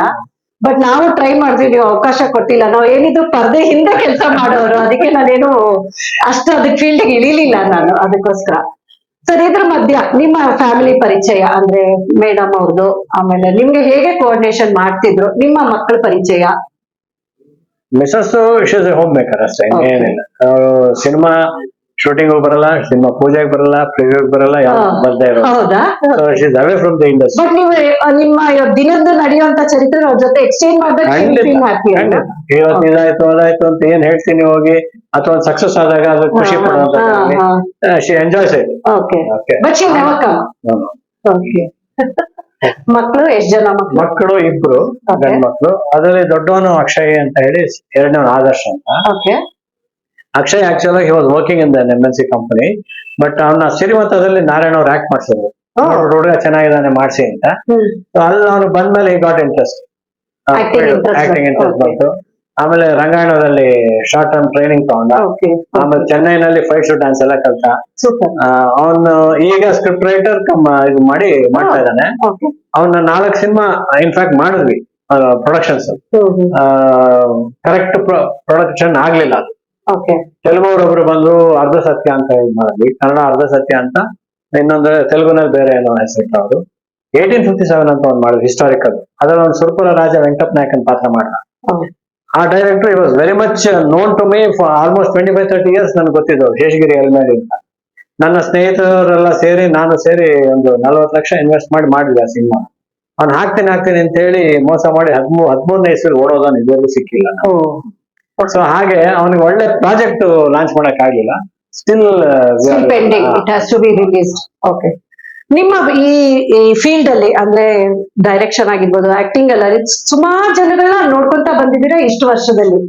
ಬಟ್ ನಾವು ಟ್ರೈ ಮಾಡ್ತೀವಿ, ನೀವು ಅವಕಾಶ ಕೊಟ್ಟಿಲ್ಲ. ನಾವು ಏನಿದ್ರು ಪರ್ದೆ ಹಿಂದೆ ಕೆಲಸ ಮಾಡೋರು, ಅದಕ್ಕೆ ನಾನೇನು ಅಷ್ಟು ಅದಕ್ಕೆ ಫೀಲ್ಡ್ಗೆ ಇಳಿಲಿಲ್ಲ ನಾನು. ಅದಕ್ಕೋಸ್ಕರ ಸರ್, ಇದ್ರ ಮಧ್ಯ ನಿಮ್ಮ ಫ್ಯಾಮಿಲಿ ಪರಿಚಯ ಅಂದ್ರೆ ಮೇಡಮ್ ಅವ್ರದ್ದು, ಆಮೇಲೆ ನಿಮ್ಗೆ ಹೇಗೆ ಕೋಆರ್ಡಿನೇಷನ್ ಮಾಡ್ತಿದ್ರು, ನಿಮ್ಮ ಮಕ್ಕಳ ಪರಿಚಯ? Mrs is A home maker ಅಷ್ಟೇ, ಏನಿಲ್ಲ. ಅವರು ಸಿನಿಮಾ ಶೂಟಿಂಗ್ ಬರಲ್ಲ, ಸಿನಿಮಾ ಪೂಜೆಗೆ ಬರಲ್ಲ, ಪ್ರಿವ್ಯೂ ಬರಲ್ಲ, ಯಾವ್ದು ಬರ್ದೇ ಇರೋ. ಹೌದಾ? Away from the industry. But ನೀವು ನಿಮ್ಮ ದಿನದ ನಡೆಯುವಂತ ಚರಿತ್ರೆ ಅವ್ರ ಜೊತೆ ಎಕ್ಸ್ಚೇಂಜ್ ಮಾಡ್ಬೇಕು. ಇವತ್ತು ಇದಾಯ್ತು ಅದಾಯ್ತು ಅಂತ ಏನ್ ಹೇಳ್ತೀನಿ ಹೋಗಿ, ಅಥವಾ ಒಂದು ಸಕ್ಸಸ್ ಆದಾಗ ಅದು ಖುಷಿ ಪಡುವಂತ. She enjoys it. But she never come. Okay. ಮಕ್ಕಳು ಎಷ್ಟು ಜನ? ಮಕ್ಕಳು 2 ಗಂಡು ಮಕ್ಕಳು. ಅದರಲ್ಲಿ ದೊಡ್ಡವನು ಅಕ್ಷಯ್ ಅಂತ ಹೇಳಿ, ಎರಡನೇವನು ಆದರ್ಶ ಅಂತ. Akshay actually he was working in the MNC company. But ಅವನ ಸಿರಿಮಂತದಲ್ಲಿ ನಾರಾಯಣ ಅವ್ರು ಆಕ್ಟ್ ಮಾಡ್ಸಿದ್ರು. ಹುಡುಗ ಚೆನ್ನಾಗಿದ್ದಾನೆ ಮಾಡ್ಸಿ ಅಂತ. ಅಲ್ಲಿ ಅವನು ಬಂದ್ಮೇಲೆ ಈ ಗಾಟ್ ಇಂಟ್ರೆಸ್ಟ್, ಆಕ್ಟಿಂಗ್ ಇಂಟ್ರೆಸ್ಟ್ ಬಂತು. ಆಮೇಲೆ ರಂಗಾಯಣದಲ್ಲಿ ಶಾರ್ಟ್ ಟರ್ಮ್ ಟ್ರೈನಿಂಗ್ ತಗೊಂಡ. ಆಮೇಲೆ ಚೆನ್ನೈನಲ್ಲಿ ಫೈಟ್ ಡ್ಯಾನ್ಸ್ ಎಲ್ಲ ಕಲ್ತ. ಅವನು ಈಗ ಸ್ಕ್ರಿಪ್ಟ್ ರೈಟರ್ ಇದು ಮಾಡ್ತಾ ಇದ್ದಾನೆ. ಅವನ 4 ಸಿನಿಮಾ ಇನ್ಫ್ಯಾಕ್ಟ್ ಮಾಡಿದ್ವಿ ಪ್ರೊಡಕ್ಷನ್ಸ್. ಕರೆಕ್ಟ್ ಪ್ರೊಡಕ್ಷನ್ ಆಗ್ಲಿಲ್ಲ. ತೆಲುಗುರೊಬ್ರು ಬಂದು ಅರ್ಧ ಸತ್ಯ ಅಂತ ಮಾಡಿದ್ವಿ, ಕನ್ನಡ ಅರ್ಧ ಸತ್ಯ ಅಂತ. ಇನ್ನೊಂದು ತೆಲುಗುನಲ್ಲಿ ಬೇರೆ ಏನೋ ಹೆಸರಿಟ್ಟ ಅವರು. 1857 ಅಂತ ಒಂದು ಮಾಡಿದ್ವಿ, ಹಿಸ್ಟಾರಿಕಲ್. ಅದ್ರಲ್ಲಿ ಒಂದು ಸುರ್ಪುರ ರಾಜ ವೆಂಕಟ ನಾಯಕನ್ ಪಾತ್ರ ಮಾಡಿದ. ಆ director was very much known to me for almost 25-30 years. ನನ್ಗೆ ಗೊತ್ತಿದ್ದವು, ಶೇಷಗಿರಿ ಎಲ್ಮೇಲಿ ಅಂತ. ನನ್ನ ಸ್ನೇಹಿತರೆಲ್ಲ ಸೇರಿ, ನಾನು ಸೇರಿ ಒಂದು 40 ಲಕ್ಷ ಇನ್ವೆಸ್ಟ್ ಮಾಡಿದ್ವಿ ಆ ಸಿನಿಮಾ. ಅವ್ನು ಹಾಕ್ತೀನಿ ಅಂತ ಹೇಳಿ ಮೋಸ ಮಾಡಿ 13ನೇ ಇಸ್ವಿಲಿ ಓಡೋದನ್ನು ಇದುವರೆಗೂ ಸಿಕ್ಕಿಲ್ಲ. ಸೊ ಹಾಗೆ ಅವನಿಗೆ ಒಳ್ಳೆ ಪ್ರಾಜೆಕ್ಟ್ ಲಾಂಚ್ ಮಾಡಕ್ ಆಗ್ಲಿಲ್ಲ. Still pending, it has to be released. Okay. ನಿಮ್ಮ ಈ ಫೀಲ್ಡ್ ಅಲ್ಲಿ ಅಂದ್ರೆ ಡೈರೆಕ್ಷನ್ ಆಗಿರ್ಬೋದು, ಆಕ್ಟಿಂಗ್ ಅಲ್ಲ, ಸುಮಾರು ಜನಗಳನ್ನ ನೋಡ್ಕೊಂತ ಬಂದಿದ್ದೀರಾ ಇಷ್ಟು ವರ್ಷದಲ್ಲಿ.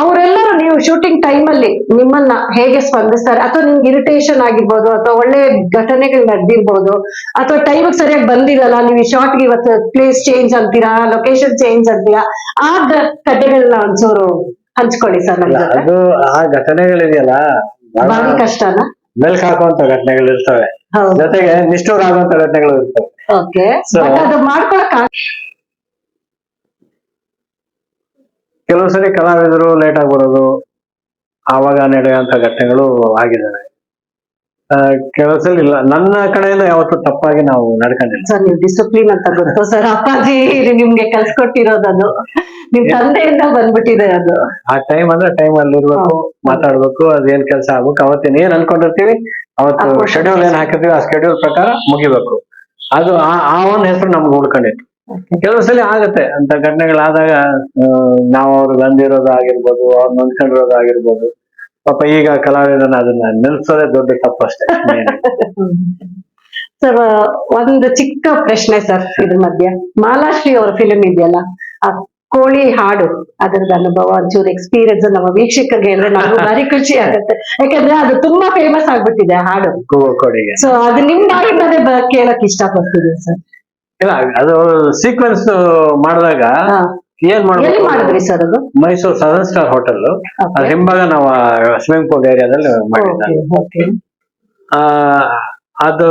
ಅವರೆಲ್ಲರೂ ನೀವು ಶೂಟಿಂಗ್ ಟೈಮ್ ಅಲ್ಲಿ ನಿಮ್ಮನ್ನ ಹೇಗೆ ಸ್ಪಂದಿಸ್ತಾರೆ? ಅಥವಾ ನಿಮ್ಗೆ ಇರಿಟೇಷನ್ ಆಗಿರ್ಬೋದು, ಅಥವಾ ಒಳ್ಳೆ ಘಟನೆಗಳು ನಡೆದಿರ್ಬೋದು, ಅಥವಾ ಟೈಮ್ ಸರಿಯಾಗಿ ಬಂದಿರಲ್ಲ, ನೀವು ಈ ಶಾರ್ಟ್ಗೆ ಇವತ್ತು ಪ್ಲೇಸ್ ಚೇಂಜ್ ಅಂತೀರಾ, ಲೊಕೇಶನ್ ಚೇಂಜ್ ಅಂತೀರಾ, ಆ ಕಥೆಗಳನ್ನ ಒಂಚೂರು ಹಂಚ್ಕೊಳ್ಳಿ ಸರ್. ಅದು ಆ ಘಟನೆಗಳಿದೆಯಲ್ಲ, ಭಾರಿ ಕಷ್ಟನಾ? ಮೆಲ್ಕ್ ಹಾಕುವಂತ ಘಟನೆಗಳು ಇರ್ತವೆ, ಜೊತೆಗೆ ನಿಷ್ಠೂರ ಆಗುವಂತ ಘಟನೆಗಳು ಇರ್ತವೆ. ಅದು ಮಾಡ್ಕೊಳಕ್ ಕೆಲವು ಸರಿ ಕಲಾವಿದರು ಲೇಟ್ ಆಗಿ ಬರೋದು, ಆವಾಗ ನಡೆಯುವಂತ ಘಟನೆಗಳು ಆಗಿದ್ದಾವೆ. ಕೆಲವು ಸಲ ಇಲ್ಲ, ನನ್ನ ಕಡೆಯಿಂದ ಯಾವತ್ತೂ ತಪ್ಪಾಗಿ ನಾವು ನಡ್ಕೊಂಡಿಲ್ಲ ಸರ್. ನೀವು ಡಿಸಿಪ್ಲಿನ್ ಅಂತ ಗೊತ್ತು ಸರ್. ಅಪ್ಪಾಜಿ ನಿಮ್ಗೆ ಕಲ್ಸ್ಕೊಟ್ಟಿರೋದದು, ನಿಮ್ ತಂದೆಯಿಂದ ಬಂದ್ಬಿಟ್ಟಿದೆ ಅದು. ಆ ಟೈಮ್ ಅಂದ್ರೆ ಟೈಮ್ ಅಲ್ಲಿ ಇರ್ಬೇಕು, ಮಾತಾಡ್ಬೇಕು, ಅದೇನ್ ಕೆಲಸ ಆಗ್ಬೇಕು. ಅವತ್ತಿನ ಏನ್ ಅನ್ಕೊಂಡಿರ್ತೀವಿ, ಅವತ್ತು ಶೆಡ್ಯೂಲ್ ಏನ್ ಹಾಕಿರ್ತೀವಿ, ಆ ಶೆಡ್ಯೂಲ್ ಪ್ರಕಾರ ಮುಗಿಬೇಕು. ಅದು ಆ ಒಂದ್ ಹೆಸರು ನಮ್ಗೆ ಉಳ್ಕೊಂಡಿತ್ತು. ಕೆಲವು ಸಲ ಆಗತ್ತೆ ಅಂತ ಘಟನೆಗಳಾದಾಗ, ನಾವು ಅವ್ರು ಬಂದಿರೋದು ಆಗಿರ್ಬೋದು, ಅವ್ರು ನೊಂದ್ಕೊಂಡಿರೋದು ಆಗಿರ್ಬೋದು. ಪಾಪ ಈಗ ಕಲಾವಿದನ ಅದನ್ನ ನಿಲ್ಸೋದೇ ದೊಡ್ಡ ತಪ್ಪಷ್ಟೇ. ಸರ್, ಒಂದು ಚಿಕ್ಕ ಪ್ರಶ್ನೆ ಸರ್ ಇದ್ರ ಮಧ್ಯ. ಮಾಲಾಶ್ರೀ ಅವ್ರ ಫಿಲ್ಮ್ ಇದೆಯಲ್ಲ, ಕೋಳಿ ಹಾಡು ಅದರದ ಅನುಭವ ಒಂಚೂರು ಎಕ್ಸ್ಪೀರಿಯನ್ಸ್ ನಮ್ಮ ವೀಕ್ಷಕರಿಗೆ ಹೇಳಿದ್ರೆ ನಮಗೂ ಭಾರಿ ಖುಷಿ ಆಗುತ್ತೆ. ಯಾಕಂದ್ರೆ ಅದು ತುಂಬಾ ಫೇಮಸ್ ಆಗ್ಬಿಟ್ಟಿದೆ ಆ ಹಾಡು. ಕೋಳಿಗೆ ಸೊ ಅದು ನಿಮ್ ಬಾಯಿಂದಲೇ ಕೇಳಕ್ ಇಷ್ಟಪಡ್ತೀನಿ ಸರ್. ಇಲ್ಲ, ಅದು ಸೀಕ್ವೆನ್ಸ್ ಮಾಡಿದಾಗ ಏನ್ ಎಲ್ಲಿ ಮಾಡ್ಬೇಕು, ಮಾಡಿದ್ರಿ ಸರ್ ಅದು? ಮೈಸೂರು ಸದನ್ ಸ್ಟಾರ್ ಹೋಟೆಲ್ ಅದ್ರ ಹಿಂಭಾಗ ನಾವು ಸ್ವಿಮ್ಮಿಂಗ್ ಪೂಲ್ ಏರಿಯಾದಲ್ಲಿ ಮಾಡಿದ್ದ. ಓಕೆ. ಅದು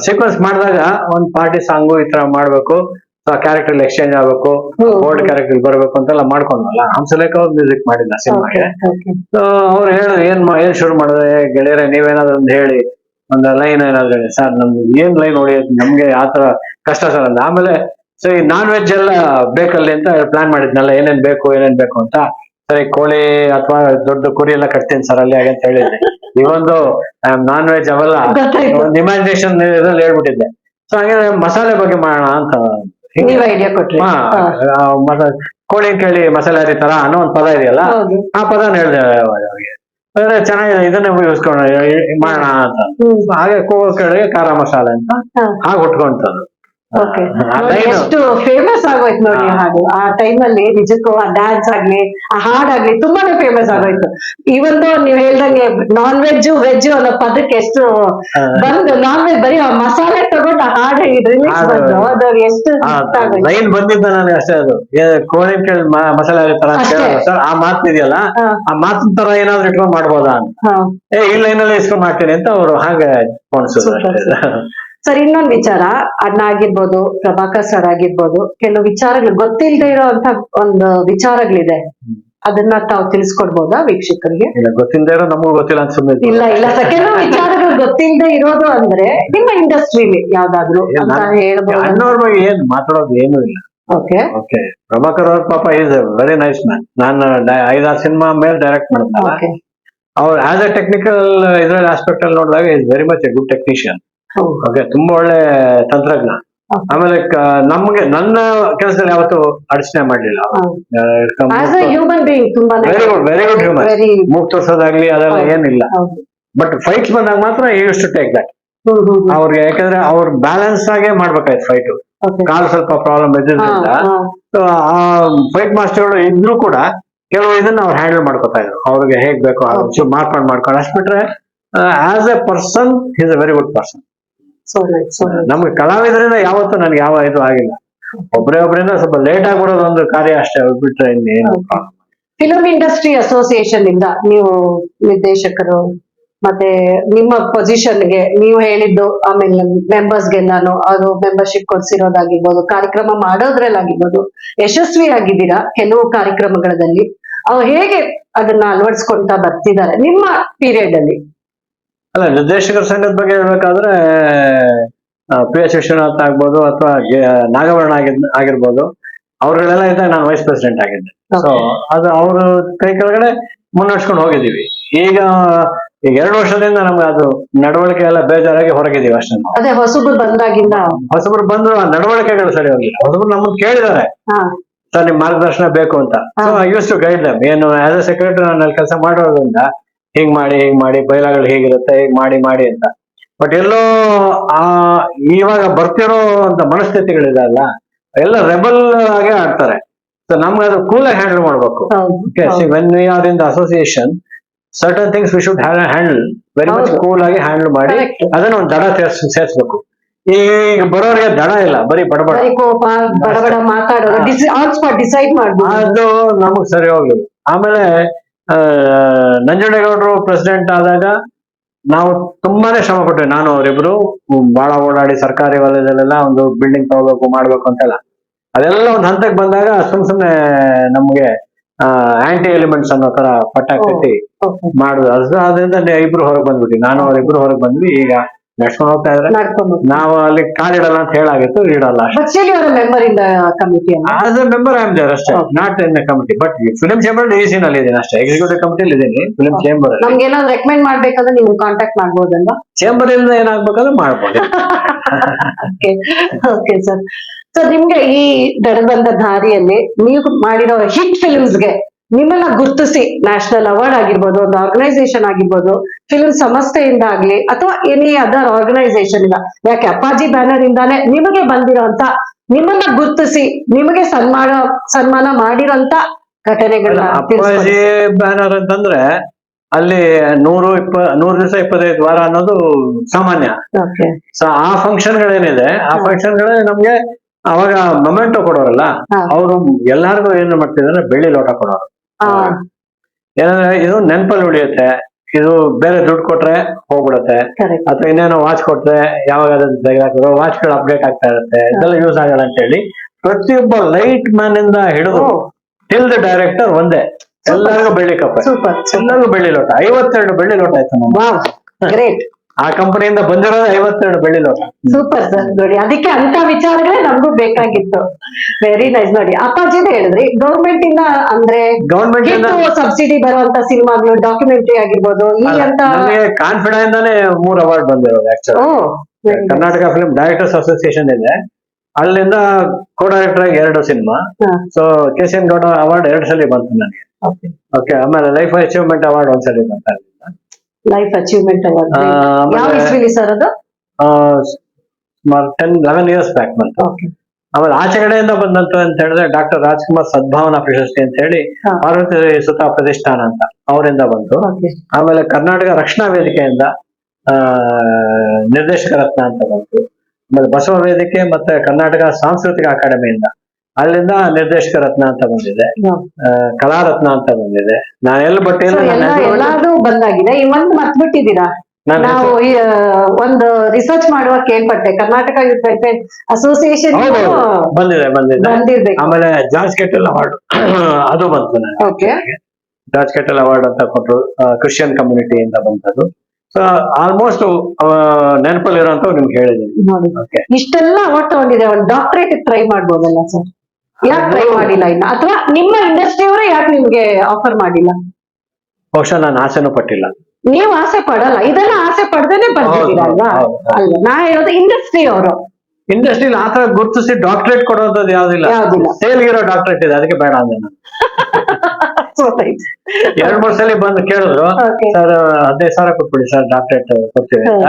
ಸೀಕ್ವೆನ್ಸ್ ಮಾಡಿದಾಗ ಒಂದ್ ಪಾರ್ಟಿ ಸಾಂಗು ಈ ತರ ಮಾಡ್ಬೇಕು, ಕ್ಯಾರೆಕ್ಟರ್ ಎಕ್ಸ್ಚೇಂಜ್ ಆಗ್ಬೇಕು, ಓಲ್ಡ್ ಕ್ಯಾರೆಕ್ಟರ್ ಬರ್ಬೇಕು ಅಂತೆಲ್ಲ ಮಾಡ್ಕೊಂಡ್ವಲ್ಲ. ಹಂಸಲೇಖ ಅವ್ರು ಮ್ಯೂಸಿಕ್ ಮಾಡಿಲ್ಲ ಸಿನಿಮಾಗೆ. ಸೊ ಅವ್ರು ಹೇಳಿದ್ರು ಏನ್ ಶುರು ಮಾಡಿದ್ರೆ ಗೆಳೆಯರೆ ನೀವೇನಾದ್ರು ಒಂದು ಹೇಳಿ, ಒಂದು ಲೈನ್ ಏನಾದ್ರು ಹೇಳಿ. ಸರ್ ನಮ್ಗೆ ಏನ್ ಲೈನ್ ನೋಡಿ ನಮ್ಗೆ ಆತರ ಕಷ್ಟ ಸರ್ ಅಂದ. ಆಮೇಲೆ ಸೊ ಈ ನಾನ್ ವೆಜ್ ಎಲ್ಲ ಬೇಕಲ್ಲಿ ಅಂತ ಪ್ಲಾನ್ ಮಾಡಿದ್ನಲ್ಲ, ಏನೇನ್ ಬೇಕು ಅಂತ. ಸರಿ ಕೋಳಿ ಅಥವಾ ದೊಡ್ಡ ಕುರಿ ಎಲ್ಲ ಕಟ್ತೀನಿ ಸರ್ ಅಲ್ಲಿ ಹಾಗೆ ಅಂತ ಹೇಳಿದ್ದೆ. ಇವೊಂದು ನಾನ್ ವೆಜ್ ಅವೆಲ್ಲ ಒಂದು ಇಮ್ಯಾಜಿನೇಷನ್ ಇದ್ರಲ್ಲಿ ಹೇಳ್ಬಿಟ್ಟಿದ್ದೆ. ಸೊ ಹಾಗೆ ಮಸಾಲೆ ಬಗ್ಗೆ ಮಾಡೋಣ ಅಂತ ಐಡಿಯಾ ಕೊಟ್ರಿ. ಕೋಳಿ ಕೇಳಿ ಮಸಾಲೆ ಹರಿತಾರ ಅನ್ನೋ ಒಂದ್ ಪದ ಇದೆಯಲ್ಲ, ಆ ಪದನ ಹೇಳ್ದೆ ಅವ್ರಿಗೆ. ಅಂದ್ರೆ ಚೆನ್ನಾಗಿದೆ, ಇದನ್ನೇ ಉಪಯೋಗಿಸ್ಕೊಂಡು ಮಾಡೋಣ ಅಂತ. ಹಾಗೆ ಕೋಳಿಗೆ ಖಾರ ಮಸಾಲೆ ಅಂತ ಹಾಗೆ ಹುಟ್ಕೊಂತದ್ದು. ಎಷ್ಟು ಫೇಮಸ್ ಆಗೋಯ್ತು ನೋಡಿ ಹಾಡು. ಆ ಟೈಮಲ್ಲಿ ನಿಜಕ್ಕೂ ಆ ಡ್ಯಾನ್ಸ್ ಆಗ್ಲಿ ಆ ಹಾಡಾಗ್ಲಿ ತುಂಬಾನೇ ಫೇಮಸ್ ಆಗೋಯ್ತು. ಇವತ್ತು ನೀವ್ ಹೇಳ್ದಂಗೆ ನಾನ್ ವೆಜ್ ವೆಜ್ ಅನ್ನೋ ಪದಕ್ಕೆ ಎಷ್ಟು ಬಂದು ನಾನ್ ವೆಜ್ ಬರೀ ಆ ಮಸಾಲೆ ತಗೊಂಡು ಆ ಹಾಡು ರಿಲೀಸ್ ಬಂದು ಅದು ಎಷ್ಟು ಲೈನ್ ಬಂದಿದ್ದ ನನಗೆ ಅಷ್ಟೇ. ಅದು ಕೋಳಿ ಕೇಳಿ ಮಸಾಲೆ ಹರಿತಾರ ಅಂತ ಕೇಳೋದು ಸರ್, ಆ ಮಾತು ಇದೆಯಲ್ಲ, ಆ ಮಾತಿನ ತರ ಏನಾದ್ರು ಇಟ್ಕೊಂಡ್ ಮಾಡ್ಬೋದಾ ಅಂತ. ಈ ಲೈನಲ್ಲಿ ಇಸ್ಕೊಂಡ್ ಮಾಡ್ತೀನಿ ಅಂತ ಅವ್ರು ಹಾಗೆ ಸರ್. ಇನ್ನೊಂದು ವಿಚಾರ, ಅಣ್ಣ ಆಗಿರ್ಬೋದು, ಪ್ರಭಾಕರ್ ಸರ್ ಆಗಿರ್ಬೋದು, ಕೆಲವು ವಿಚಾರಗಳು ಗೊತ್ತಿಲ್ಲದೆ ಇರೋಂತ ಒಂದು ವಿಚಾರಗಳಿದೆ. ಅದನ್ನ ತಾವು ತಿಳಿಸ್ಕೊಡ್ಬೋದಾ ವೀಕ್ಷಕರಿಗೆ? ಗೊತ್ತಿಲ್ಲದೆ ಇರೋ ನಮಗೂ ಗೊತ್ತಿಲ್ಲ ಅಂತ ಸುಮ್ಮನೆ ಇಲ್ಲ ಸರ್, ಕೆಲವು ವಿಚಾರಗಳು ಗೊತ್ತಿಲ್ಲದೆ ಇರೋದು ಅಂದ್ರೆ ನಿಮ್ಮ ಇಂಡಸ್ಟ್ರಿಲಿ ಯಾವ್ದಾದ್ರು ಅಂತ ಹೇಳ್ಬೋದು. ಅಣ್ಣವ್ರ ಬಗ್ಗೆ ಏನ್ ಮಾತಾಡೋದು ಏನೂ ಇಲ್ಲ. ಓಕೆ. ಪ್ರಭಾಕರ್ ಅವ್ರ ಪಾಪ is A very nice man. ನಾನು 5-6 ಸಿನಿಮಾ ಮೇಲೆ ಡೈರೆಕ್ಟ್ ಮಾಡ್ತಾರೆ. ಅವ್ರು ಆಸ್ ಎ ಟೆಕ್ನಿಕಲ್ ಇದ್ರಲ್ಲಿ ಆಸ್ಪೆಕ್ಟ್ ಅಲ್ಲಿ ನೋಡಿದಾಗ is very much A good technician. Okay, ತುಂಬಾ ಒಳ್ಳೆ ತಂತ್ರಜ್ಞ. ಆಮೇಲೆ ನಮ್ಗೆ ನನ್ನ ಕೆಲಸದಲ್ಲಿ ಯಾವತ್ತೂ ಅಡಚಣೆ ಮಾಡ್ಲಿಲ್ಲ. Very good human. ಮೂಗ್ ತೋರ್ಸೋದಾಗ್ಲಿ ಅದೆಲ್ಲ ಏನಿಲ್ಲ. ಬಟ್ ಫೈಟ್ಸ್ ಬಂದಾಗ ಮಾತ್ರ ಯೂಸ್ ಟು ಟೇಕ್ ದಟ್. ಅವ್ರಿಗೆ ಯಾಕಂದ್ರೆ ಅವ್ರು ಬ್ಯಾಲೆನ್ಸ್ ಆಗೇ ಮಾಡ್ಬೇಕಾಯ್ತು ಫೈಟ್. ಕಾಲು ಸ್ವಲ್ಪ ಪ್ರಾಬ್ಲಮ್ ಇದ್ದಿದ್ರಿಂದ ಆ ಫೈಟ್ ಮಾಸ್ಟರ್ಗಳು ಇದ್ರು ಕೂಡ ಕೆಲವು ಇದನ್ನ ಅವ್ರು ಹ್ಯಾಂಡಲ್ ಮಾಡ್ಕೊತಾ ಇದ್ರು. ಅವ್ರಿಗೆ ಹೇಗ್ ಬೇಕೋ ಮಾಡ್ಕೊಂಡು ಅಷ್ಟ್ ಬಿಟ್ರೆ as A person is A very good person. ನಮ್ಗೆ ಕಲಾವಿದರಿಂದ ಯಾವತ್ತೂ ನನ್ಗೆ ಯಾವ ಇದು ಆಗಿಲ್ಲ. ಒಬ್ಬರಿಂದ ಸ್ವಲ್ಪ ಲೇಟ್ ಆಗ್ಬಿಡೋದು ಒಂದು ಕಾರ್ಯ ಅಷ್ಟೇ, ಬಿಟ್ರೆ ಇನ್ನೇನು. ಫಿಲಂ ಇಂಡಸ್ಟ್ರಿ ಅಸೋಸಿಯೇಷನ್ ಇಂದ ನೀವು ನಿರ್ದೇಶಕರು ಮತ್ತೆ ನಿಮ್ಮ ಪೊಸಿಷನ್ಗೆ ನೀವು ಹೇಳಿದ್ದು, ಆಮೇಲೆ ಮೆಂಬರ್ಸ್ಗೆಲ್ಲಾನು ಅದು ಮೆಂಬರ್ಶಿಪ್ ಕೊಡ್ಸಿರೋದಾಗಿರ್ಬೋದು, ಕಾರ್ಯಕ್ರಮ ಮಾಡೋದ್ರಲ್ಲಾಗಿರ್ಬೋದು ಯಶಸ್ವಿ ಆಗಿದ್ದೀರಾ ಕೆಲವು ಕಾರ್ಯಕ್ರಮಗಳಲ್ಲಿ. ಅವ್ರು ಹೇಗೆ ಅದನ್ನ ಅಳವಡಿಸ್ಕೊಂತ ಬರ್ತಿದ್ದಾರೆ ನಿಮ್ಮ ಪೀರಿಯಡ್ ಅಲ್ಲಿ? ಅಲ್ಲ, ನಿರ್ದೇಶಕರ ಸಂಘದ ಬಗ್ಗೆ ಹೇಳ್ಬೇಕಾದ್ರೆ PS ವಿಶ್ವನಾಥ್ ಆಗ್ಬೋದು ಅಥವಾ ನಾಗವರ್ಣ ಆಗಿರ್ಬೋದು, ಅವ್ರಗಳೆಲ್ಲ ಇದ್ದಾಗ ನಾನು ವೈಸ್ ಪ್ರೆಸಿಡೆಂಟ್ ಆಗಿದ್ದೆ. ಸೊ ಅದು ಅವ್ರ ಕೈ ಕೆಳಗಡೆ ಮುನ್ನಡೆಸ್ಕೊಂಡು ಹೋಗಿದ್ದೀವಿ. ಈಗ 2 ವರ್ಷದಿಂದ ನಮ್ಗೆ ಅದು ನಡವಳಿಕೆ ಎಲ್ಲ ಬೇಜಾರಾಗಿ ಹೊರಗಿದೀವಿ ಅಷ್ಟೇ. ಅದೇ ಹೊಸಬ್ರು ಬಂದಾಗಿಂದ ಹೊಸಬ್ರು ಬಂದ್ರು ಆ ನಡವಳಿಕೆಗಳು ಸರಿ ಹೋಗಿಲ್ಲ. ಹೊಸಬ್ರು ನಮ್ಮನ್ನು ಕೇಳಿದ್ದಾರೆ, ಸರ್ ನಿಮ್ ಮಾರ್ಗದರ್ಶನ ಬೇಕು ಅಂತ. So I used to guide them. ಏನು ಆಸ್ ಎ ಸೆಕ್ರೆಟರಿ ನಾನು ಅಲ್ಲಿ ಕೆಲಸ ಮಾಡೋದ್ರಿಂದ ಹಿಂಗ್ ಮಾಡಿ ಬೈಲಾಗಳು ಹೇಗಿರುತ್ತೆ ಹೀಗ್ ಮಾಡಿ ಅಂತ. ಬಟ್ ಎಲ್ಲೋ ಇವಾಗ ಬರ್ತಿರೋ ಅಂತ ಮನಸ್ಥಿತಿಗಳಿದೆಲ್ಲ ಎಲ್ಲ ರೆಬಲ್ ಆಗೇ ಆಡ್ತಾರೆ. ಸೊ ನಮ್ಗೆ ಅದು ಕೂಲ್ ಆಗಿ ಹ್ಯಾಂಡಲ್ ಮಾಡ್ಬೇಕು. When we are in the association, certain things we should handle very much cool ಆಗಿ ಹ್ಯಾಂಡಲ್ ಮಾಡಿ ಅದನ್ನ ಒಂದು ದಡ ಸೇರಿಸ್ಬೇಕು. ಈಗ ಬರೋರಿಗೆ ದಡ ಇಲ್ಲ, ಬರೀ ಬಡಬಡ ಅದು ನಮಗ್ ಸರಿ ಹೋಗ್ಲಿಲ್ಲ. ಆಮೇಲೆ ನಂಜುಂಡೇಗೌಡರು ಪ್ರೆಸಿಡೆಂಟ್ ಆದಾಗ ನಾವು ತುಂಬಾನೇ ಶ್ರಮ ಪಟ್ವಿ. ನಾನು ಅವರಿಬ್ರು ಬಹಳ ಓಡಾಡಿ ಸರ್ಕಾರಿ ವಲಯದಲ್ಲೆಲ್ಲ ಒಂದು ಬಿಲ್ಡಿಂಗ್ ತಗೋಬೇಕು ಮಾಡ್ಬೇಕು ಅಂತೆಲ್ಲ. ಅದೆಲ್ಲ ಒಂದು ಹಂತಕ್ಕೆ ಬಂದಾಗ ಸುಮ್ನೆ ನಮ್ಗೆ ಆಂಟಿ ಎಲಿಮೆಂಟ್ಸ್ ಅನ್ನೋ ತರ ಪಟ್ಟ ಕಟ್ಟಿ ಮಾಡುದು. ಅದರಿಂದ ಇಬ್ರು ಹೊರಗೆ ಬಂದ್ಬಿಟ್ವಿ. ನಾನು ಅವರಿಬ್ರು ಹೊರಗೆ ಬಂದ್ವಿ. ಈಗ ನಡ್ಸ್ಕೊಂಡು ಹೋಗ್ತಾ ಇದ್ರೆ ನಾವು ಅಲ್ಲಿ ಕಾಲಿಡಲ್ಲ ಅಂತ ಹೇಳಾಗಿತ್ತು, ಇಡಲ್ಲ. As a member I am there ಅಷ್ಟೇ, not in the committee. But film chamber DC ನಲ್ಲಿ ಇದ್ದೀನಿ ಅಷ್ಟೇ, ಎಕ್ಸಿಕ್ಯೂಟಿವ್ ಕಮಿಟಿಲಿ ಇದ್ದೀನಿ. ಫಿಲ್ಮ್ ಚೇಂಬರ್ ರೆಕಮೆಂಡ್ ಮಾಡ್ಬೇಕಾದ್ರೆ ನೀವು ಕಾಂಟ್ಯಾಕ್ಟ್ ಮಾಡ್ಬೋದಲ್ವಾ? ಚೇಂಬರ್ ಇಂದ ಏನಾಗ್ಬೇಕಾದ್ರೆ ಮಾಡ್ಬೋದು. Okay sir. ಸೊ ನಿಮ್ಗೆ ಈ ಬಂದ ದಾರಿಯಲ್ಲಿ ನೀವು ಮಾಡಿರೋ ಹಿಟ್ ಫಿಲ್ಮ್ಸ್ಗೆ ನಿಮ್ಮನ್ನ ಗುರುತಿಸಿ ನ್ಯಾಷನಲ್ ಅವಾರ್ಡ್ ಆಗಿರ್ಬೋದು, ಒಂದು ಆರ್ಗನೈಸೇಷನ್ ಆಗಿರ್ಬೋದು, ಫಿಲ್ಮ್ ಸಂಸ್ಥೆಯಿಂದ ಆಗ್ಲಿ ಅಥವಾ ಎನಿ ಅದರ್ ಆರ್ಗನೈಸೇಷನ್ ಇಂದ, ಯಾಕೆ ಅಪ್ಪಾಜಿ ಬ್ಯಾನರ್ ಇಂದಾನೆ ನಿಮಗೆ ಬಂದಿರೋಂತ ನಿಮ್ಮನ್ನ ಗುರುತಿಸಿ ನಿಮಗೆ ಸನ್ಮಾನ ಮಾಡಿರೋಂತ ಘಟನೆಗಳನ್ನ ಅಪ್ಪಾಜಿ ಬ್ಯಾನರ್ ಅಂತಂದ್ರೆ ಅಲ್ಲಿ 100 ದಿವಸ 25 ವಾರ ಅನ್ನೋದು ಸಾಮಾನ್ಯ. ಓಕೆ ಸೊ ಆ ಫಂಕ್ಷನ್ ಗಳೇನಿದೆ ಆ ಫಂಕ್ಷನ್ ಗಳೇ ನಮ್ಗೆ ಅವಾಗ ಮೊಮೆಂಟೋ ಕೊಡೋರಲ್ಲ, ಅವರು ಎಲ್ಲಾರ್ಗು ಏನ್ ಮಾಡ್ತಿದ್ರೆ ಬೆಳ್ಳಿ ಲೋಟ ಕೊಡೋರು. ಏನಂದ್ರೆ ಇದು ನೆನಪಲ್ಲಿ ಉಳಿಯುತ್ತೆ, ಇದು ಬೇರೆ ದುಡ್ಡು ಕೊಟ್ರೆ ಹೋಗ್ಬಿಡುತ್ತೆ, ಅಥವಾ ಇನ್ನೇನೋ ವಾಚ್ ಕೊಟ್ರೆ ಯಾವಾಗ ತೆಗೆದಾಕಿರೋ ವಾಚ್ ಗಳು ಅಪ್ಡೇಟ್ ಆಗ್ತಾ ಇರುತ್ತೆ, ಇದೆಲ್ಲ ಯೂಸ್ ಆಗಲ್ಲ ಅಂತ ಹೇಳಿ ಪ್ರತಿಯೊಬ್ಬ ಲೈಟ್ ಮ್ಯಾನ್ ಇಂದ ಹಿಡಿದು ಟಿಲ್ ದ ಡೈರೆಕ್ಟರ್ ಒಂದೇ ಎಲ್ಲರಿಗೂ ಬೆಳ್ಳಿ ಕಪ್, ಎಲ್ಲರಿಗೂ ಬೆಳ್ಳಿ ಲೋಟ. 52 ಬೆಳ್ಳಿ ಲೋಟ ಆಯ್ತು ನಮ್ಗೆ. ಗ್ರೇಟ್. ಆ ಕಂಪನಿಯಿಂದ ಬಂದಿರೋದು 52 ಬೆಳ್ಳಿ ಲೋಟ. Super sir. ನೋಡಿ ಅದಕ್ಕೆ ಅಂತ ವಿಚಾರಗಳೇ ನಮಗೂ ಬೇಕಾಗಿತ್ತು. Very nice. ನೋಡಿ ಅಪ್ಪಾಜಿನೇ ಹೇಳಿದ್ರಿ ಗೌರ್ಮೆಂಟ್ ಇಂದ ಅಂದ್ರೆ ಗೌರ್ಮೆಂಟ್ ಇಂದ ಸಬ್ಸಿಡಿ ಬರುವಂತ ಸಿನಿಮಾಗಳು, ಡಾಕ್ಯುಮೆಂಟರಿ ಆಗಿರ್ಬೋದು, ಈ ಅಂತ ಕಾನ್ಫಿಡೆಂಟ್ ಇಂದಾನೆ 3 ಅವಾರ್ಡ್ ಬಂದಿರೋದು. Actually Karnataka film directors association ಇದೆ, ಅಲ್ಲಿಂದ ಕೋ ಡೈರೆಕ್ಟರ್ ಆಗಿ 2 cinema. So KCN Gowda award 2 ಸಲ ಬಂತು ನನಗೆ. ಓಕೆ, ಆಮೇಲೆ ಲೈಫ್ ಅಚೀವ್ಮೆಂಟ್ ಅವಾರ್ಡ್ 1 ಸಲ ಬಂತ. ಲೈಫ್ ಅಚೀವ್ಮೆಂಟ್ ಅವಾರ್ಡ್ ಯಾವ ಇಸ್ವಿಲಿ ಸರ್ ಅದು? 11 ಇಯರ್ಸ್ ಬ್ಯಾಕ್ ಬಂತು. ಆಮೇಲೆ ಆಚೆ ಕಡೆಯಿಂದ ಬಂದಂತ ಅಂತ ಹೇಳಿದ್ರೆ ಡಾಕ್ಟರ್ ರಾಜ್ಕುಮಾರ್ ಸದ್ಭಾವನಾ ಪ್ರಶಸ್ತಿ ಅಂತ ಹೇಳಿ ಪಾರ್ವತಿ ಸುತಾ ಪ್ರತಿಷ್ಠಾನ ಅಂತ ಅವರಿಂದ ಬಂತು. ಆಮೇಲೆ ಕರ್ನಾಟಕ ರಕ್ಷಣಾ ವೇದಿಕೆಯಿಂದ ನಿರ್ದೇಶಕ ರತ್ನ ಅಂತ ಬಂತು. ಆಮೇಲೆ ಬಸವ ವೇದಿಕೆ ಮತ್ತೆ ಕರ್ನಾಟಕ ಸಾಂಸ್ಕೃತಿಕ ಅಕಾಡೆಮಿಯಿಂದ ಅಲ್ಲಿಂದ ನಿರ್ದೇಶಕ ರತ್ನ ಅಂತ ಬಂದಿದೆ, ಕಲಾ ರತ್ನ ಅಂತ ಬಂದಿದೆ. ನಾನು ಎಲ್ಲಿ ಎಲ್ಲಾದು ಬಂದಾಗಿದೆ. ಇವತ್ತು ಮತ್ಬಿಟ್ಟಿದ್ದೀರಾ? ನಾವು ಒಂದು ರಿಸರ್ಚ್ ಮಾಡುವ ಕೇಳ್ಪಟ್ಟೆ, ಕರ್ನಾಟಕ ಯೂತ್ ವೆಲ್ಫೇರ್ ಅಸೋಸಿಯೇಷನ್ ಬಂದಿದೆ. ಆಮೇಲೆ ಜಾರ್ಜ್ ಕೆಟಲ್ ಅವಾರ್ಡ್ ಅದು ಬಂತು. ಜಾರ್ಜ್ ಕೆಟಲ್ ಅವಾರ್ಡ್ ಅಂತ ಕೊಟ್ಟರು, ಕ್ರಿಶ್ಚಿಯನ್ ಕಮ್ಯುನಿಟಿಯಿಂದ ಬಂತದ್ದು. ಸೊ ಆಲ್ಮೋಸ್ಟ್ ನೆನಪಲ್ಲಿ ಇರೋಂತ ನಿಮ್ಗೆ ಹೇಳಿದ್ದೀನಿ. ಇಷ್ಟೆಲ್ಲ ಅವಾರ್ಡ್ ತಗೊಂಡಿದೆ, ಒಂದು ಡಾಕ್ಟರೇಟ್ ಟ್ರೈ ಮಾಡ್ಬೋದಲ್ಲ ಸರ್? ಯಾಕೆ ಟ್ರೈ ಮಾಡಿಲ್ಲ ಇನ್ನ? ಅಥವಾ ನಿಮ್ಮ ಇಂಡಸ್ಟ್ರಿ ಅವರೇ ಯಾಕೆ ನಿಮ್ಗೆ ಆಫರ್ ಮಾಡಿಲ್ಲ? ಬಹುಶಃ ನಾನು ಆಸೆನೂ ಪಟ್ಟಿಲ್ಲ. ನೀವು ಆಸೆ ಪಡಲ್ಲ, ಇದೆಲ್ಲ ಆಸೆ ಪಡ್ದೇನೆ ಬಂದಿದ್ದೀರಾ ಅಲ್ವಾ? ಅಲ್ವಾ, ನಾ ಹೇಳೋದು ಇಂಡಸ್ಟ್ರಿ ಅವರು. ಇಂಡಸ್ಟ್ರಿಲಿ ಆತರ ಗುರುತಿಸಿ ಡಾಕ್ಟರೇಟ್ ಕೊಡೋದು ಯಾವ್ದಿಲ್ಲ. ಸೇಲ್ಗಿರೋ ಡಾಕ್ಟರೇಟ್ ಇದೆ, ಅದಕ್ಕೆ ಬೇಡ ಅಂದೆ ನಾನು. 2-3 ಸಲ ಬಂದು ಕೇಳಿದ್ರು, ಸರ್ 15,000 ಕೊಟ್ಬಿಡಿ ಸರ್ ಡಾಕ್ಟರೇಟ್ ಕೊಡ್ತೀವಿ ಅಂತ.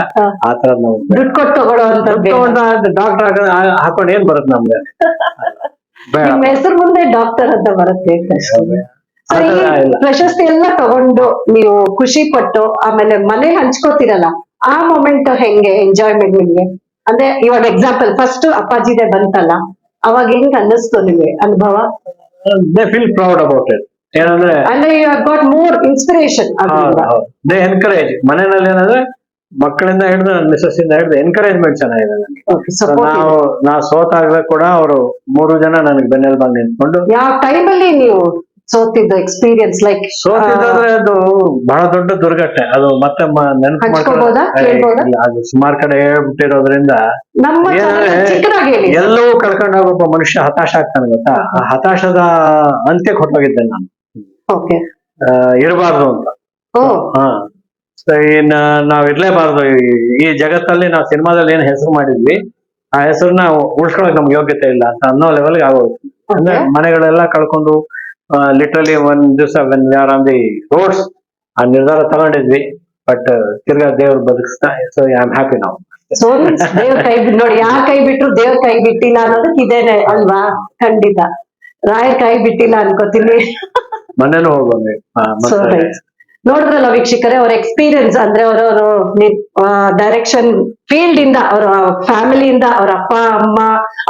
ಆತರ ನಾವು ದುಡ್ಡು ಕೊಟ್ಟು ತಗೊಳ್ಳೋ ಡಾಕ್ಟರ್ ಹಾಕೊಂಡು ಏನ್ ಬರುತ್ತೆ ನಮ್ಗೆ? ನಿಮ್ಮ ಹೆಸರು ಮುಂದೆ ಡಾಕ್ಟರ್ ಅಂತ ಬರುತ್ತೆ. ಪ್ರಶಸ್ತಿ ಎಲ್ಲ ತಗೊಂಡು ನೀವು ಖುಷಿ ಪಟ್ಟು ಆಮೇಲೆ ಮನೆ ಹಂಚ್ಕೋತಿರಲ್ಲ, ಆ ಮೊಮೆಂಟ್ ಹೆಂಗೆ ಎಂಜಾಯ್ಮೆಂಟ್ ನಿಮ್ಗೆ? ಅಂದ್ರೆ ಇವಾಗ ಎಕ್ಸಾಂಪಲ್ ಫಸ್ಟ್ ಅಪ್ಪಾಜಿದೆ ಬಂತಲ್ಲ, ಅವಾಗ ಹೆಂಗ್ ಅನ್ನಿಸ್ತು ನಿಮ್ಗೆ ಅನುಭವ? They feel proud about it. ಏನಂದ್ರೆ ಅಂದ್ರೆ you have got more inspiration. They encourage. ಮನೆಯಲ್ಲಿ ಏನಂದ್ರೆ ಮಕ್ಕಳಿಂದ ಹಿಡಿದು ಮಿಸಸ್ ಇಂದ ಹಿಡಿದು ಎನ್ಕರೇಜ್ಮೆಂಟ್ ಚೆನ್ನಾಗಿದೆ ನನಗೆ. ನಾವು ಸೋತಾಗ್ಲೇ ಕೂಡ ಅವರು 3 ಜನ ನನಗೆ ಬೆನ್ನೆಲುಬಾಗಿ ನಿಂತ್ಕೊಂಡು. ಯಾವ ಟೈಮಲ್ಲಿ ನೀವು ಸೋತಿದ್ದು ಎಕ್ಸ್ಪೀರಿಯನ್ಸ್? ಲೈಕ್ ಸೋತಿದ್ರೆ ಅದು ಬಹಳ ದೊಡ್ಡ ದುರ್ಘಟನೆ. ಅದು ಮತ್ತೆ ನೆನಪು ಮಾಡ್ಕೊಳ್ಳೋದು ಅದು ಸುಮಾರು ಕಡೆ ಹೇಳ್ಬಿಟ್ಟಿರೋದ್ರಿಂದ ಎಲ್ಲವೂ ಕಳ್ಕೊಂಡಾಗ ಒಬ್ಬ ಮನುಷ್ಯ ಹತಾಶ ಆಗ್ತಾನೆ ಗೊತ್ತಾ. ಆ ಹತಾಶದ ಅಂತ್ಯಕ್ಕೆ ಹೊಟ್ಟೋಗಿದ್ದೆ ನಾನು, ಇರಬಾರ್ದು ಅಂತ. ಇನ್ನ ನಾವ್ ಇರ್ಲೇಬಾರ್ದು ಈ ಜಗತ್ತಲ್ಲಿ. ನಾವು ಸಿನಿಮಾದಲ್ಲಿ ಏನ್ ಹೆಸರು ಮಾಡಿದ್ವಿ ಆ ಹೆಸರನ್ನ ಉಳ್ಸ್ಕೊಳಕ್ ನಮ್ಗೆ ಯೋಗ್ಯತೆ ಇಲ್ಲ ಅಂತ ಅನ್ನೋ ಲೆವೆಲ್ಗೆ ಆಗೋಯ್ತು. ಅಂದ್ರೆ ಮನೆಗಳೆಲ್ಲ ಕಳ್ಕೊಂಡು ಲಿಟ್ರಲಿ ಒಂದ್ ದಿವಸ when we are on the roads ಆ ನಿರ್ಧಾರ ತಗೊಂಡಿದ್ವಿ. ಬಟ್ ತಿರ್ಗಾ ದೇವ್ರು ಬದುಕಿಸ್ತಾ. ಸೊ ಐ ಆಮ್ ಹ್ಯಾಪಿ ನಾವು. ದೇವ್ರ ಕೈ ನೋಡಿ, ಯಾರ ಕೈ ಬಿಟ್ರು ದೇವ್ರ ಕೈ ಬಿಟ್ಟಿಲ್ಲ ಅನ್ನೋದಕ್ಕೆ ಇದೇನೆ ಅಲ್ವಾ? ಖಂಡಿತ ರಾಯರ್ ಕೈ ಬಿಟ್ಟಿಲ್ಲ ಅನ್ಕೋತೀನಿ. ಮನೇನು ಹೋಗೋದು. ನೋಡಿದ್ರಲ್ಲ ವೀಕ್ಷಕರೇ, ಅವ್ರ ಎಕ್ಸ್ಪೀರಿಯನ್ಸ್ ಅಂದ್ರೆ ಅವರವರು ಡೈರೆಕ್ಷನ್ ಫೀಲ್ಡ್ ಇಂದ, ಅವರ ಫ್ಯಾಮಿಲಿಯಿಂದ, ಅವ್ರ ಅಪ್ಪ ಅಮ್ಮ,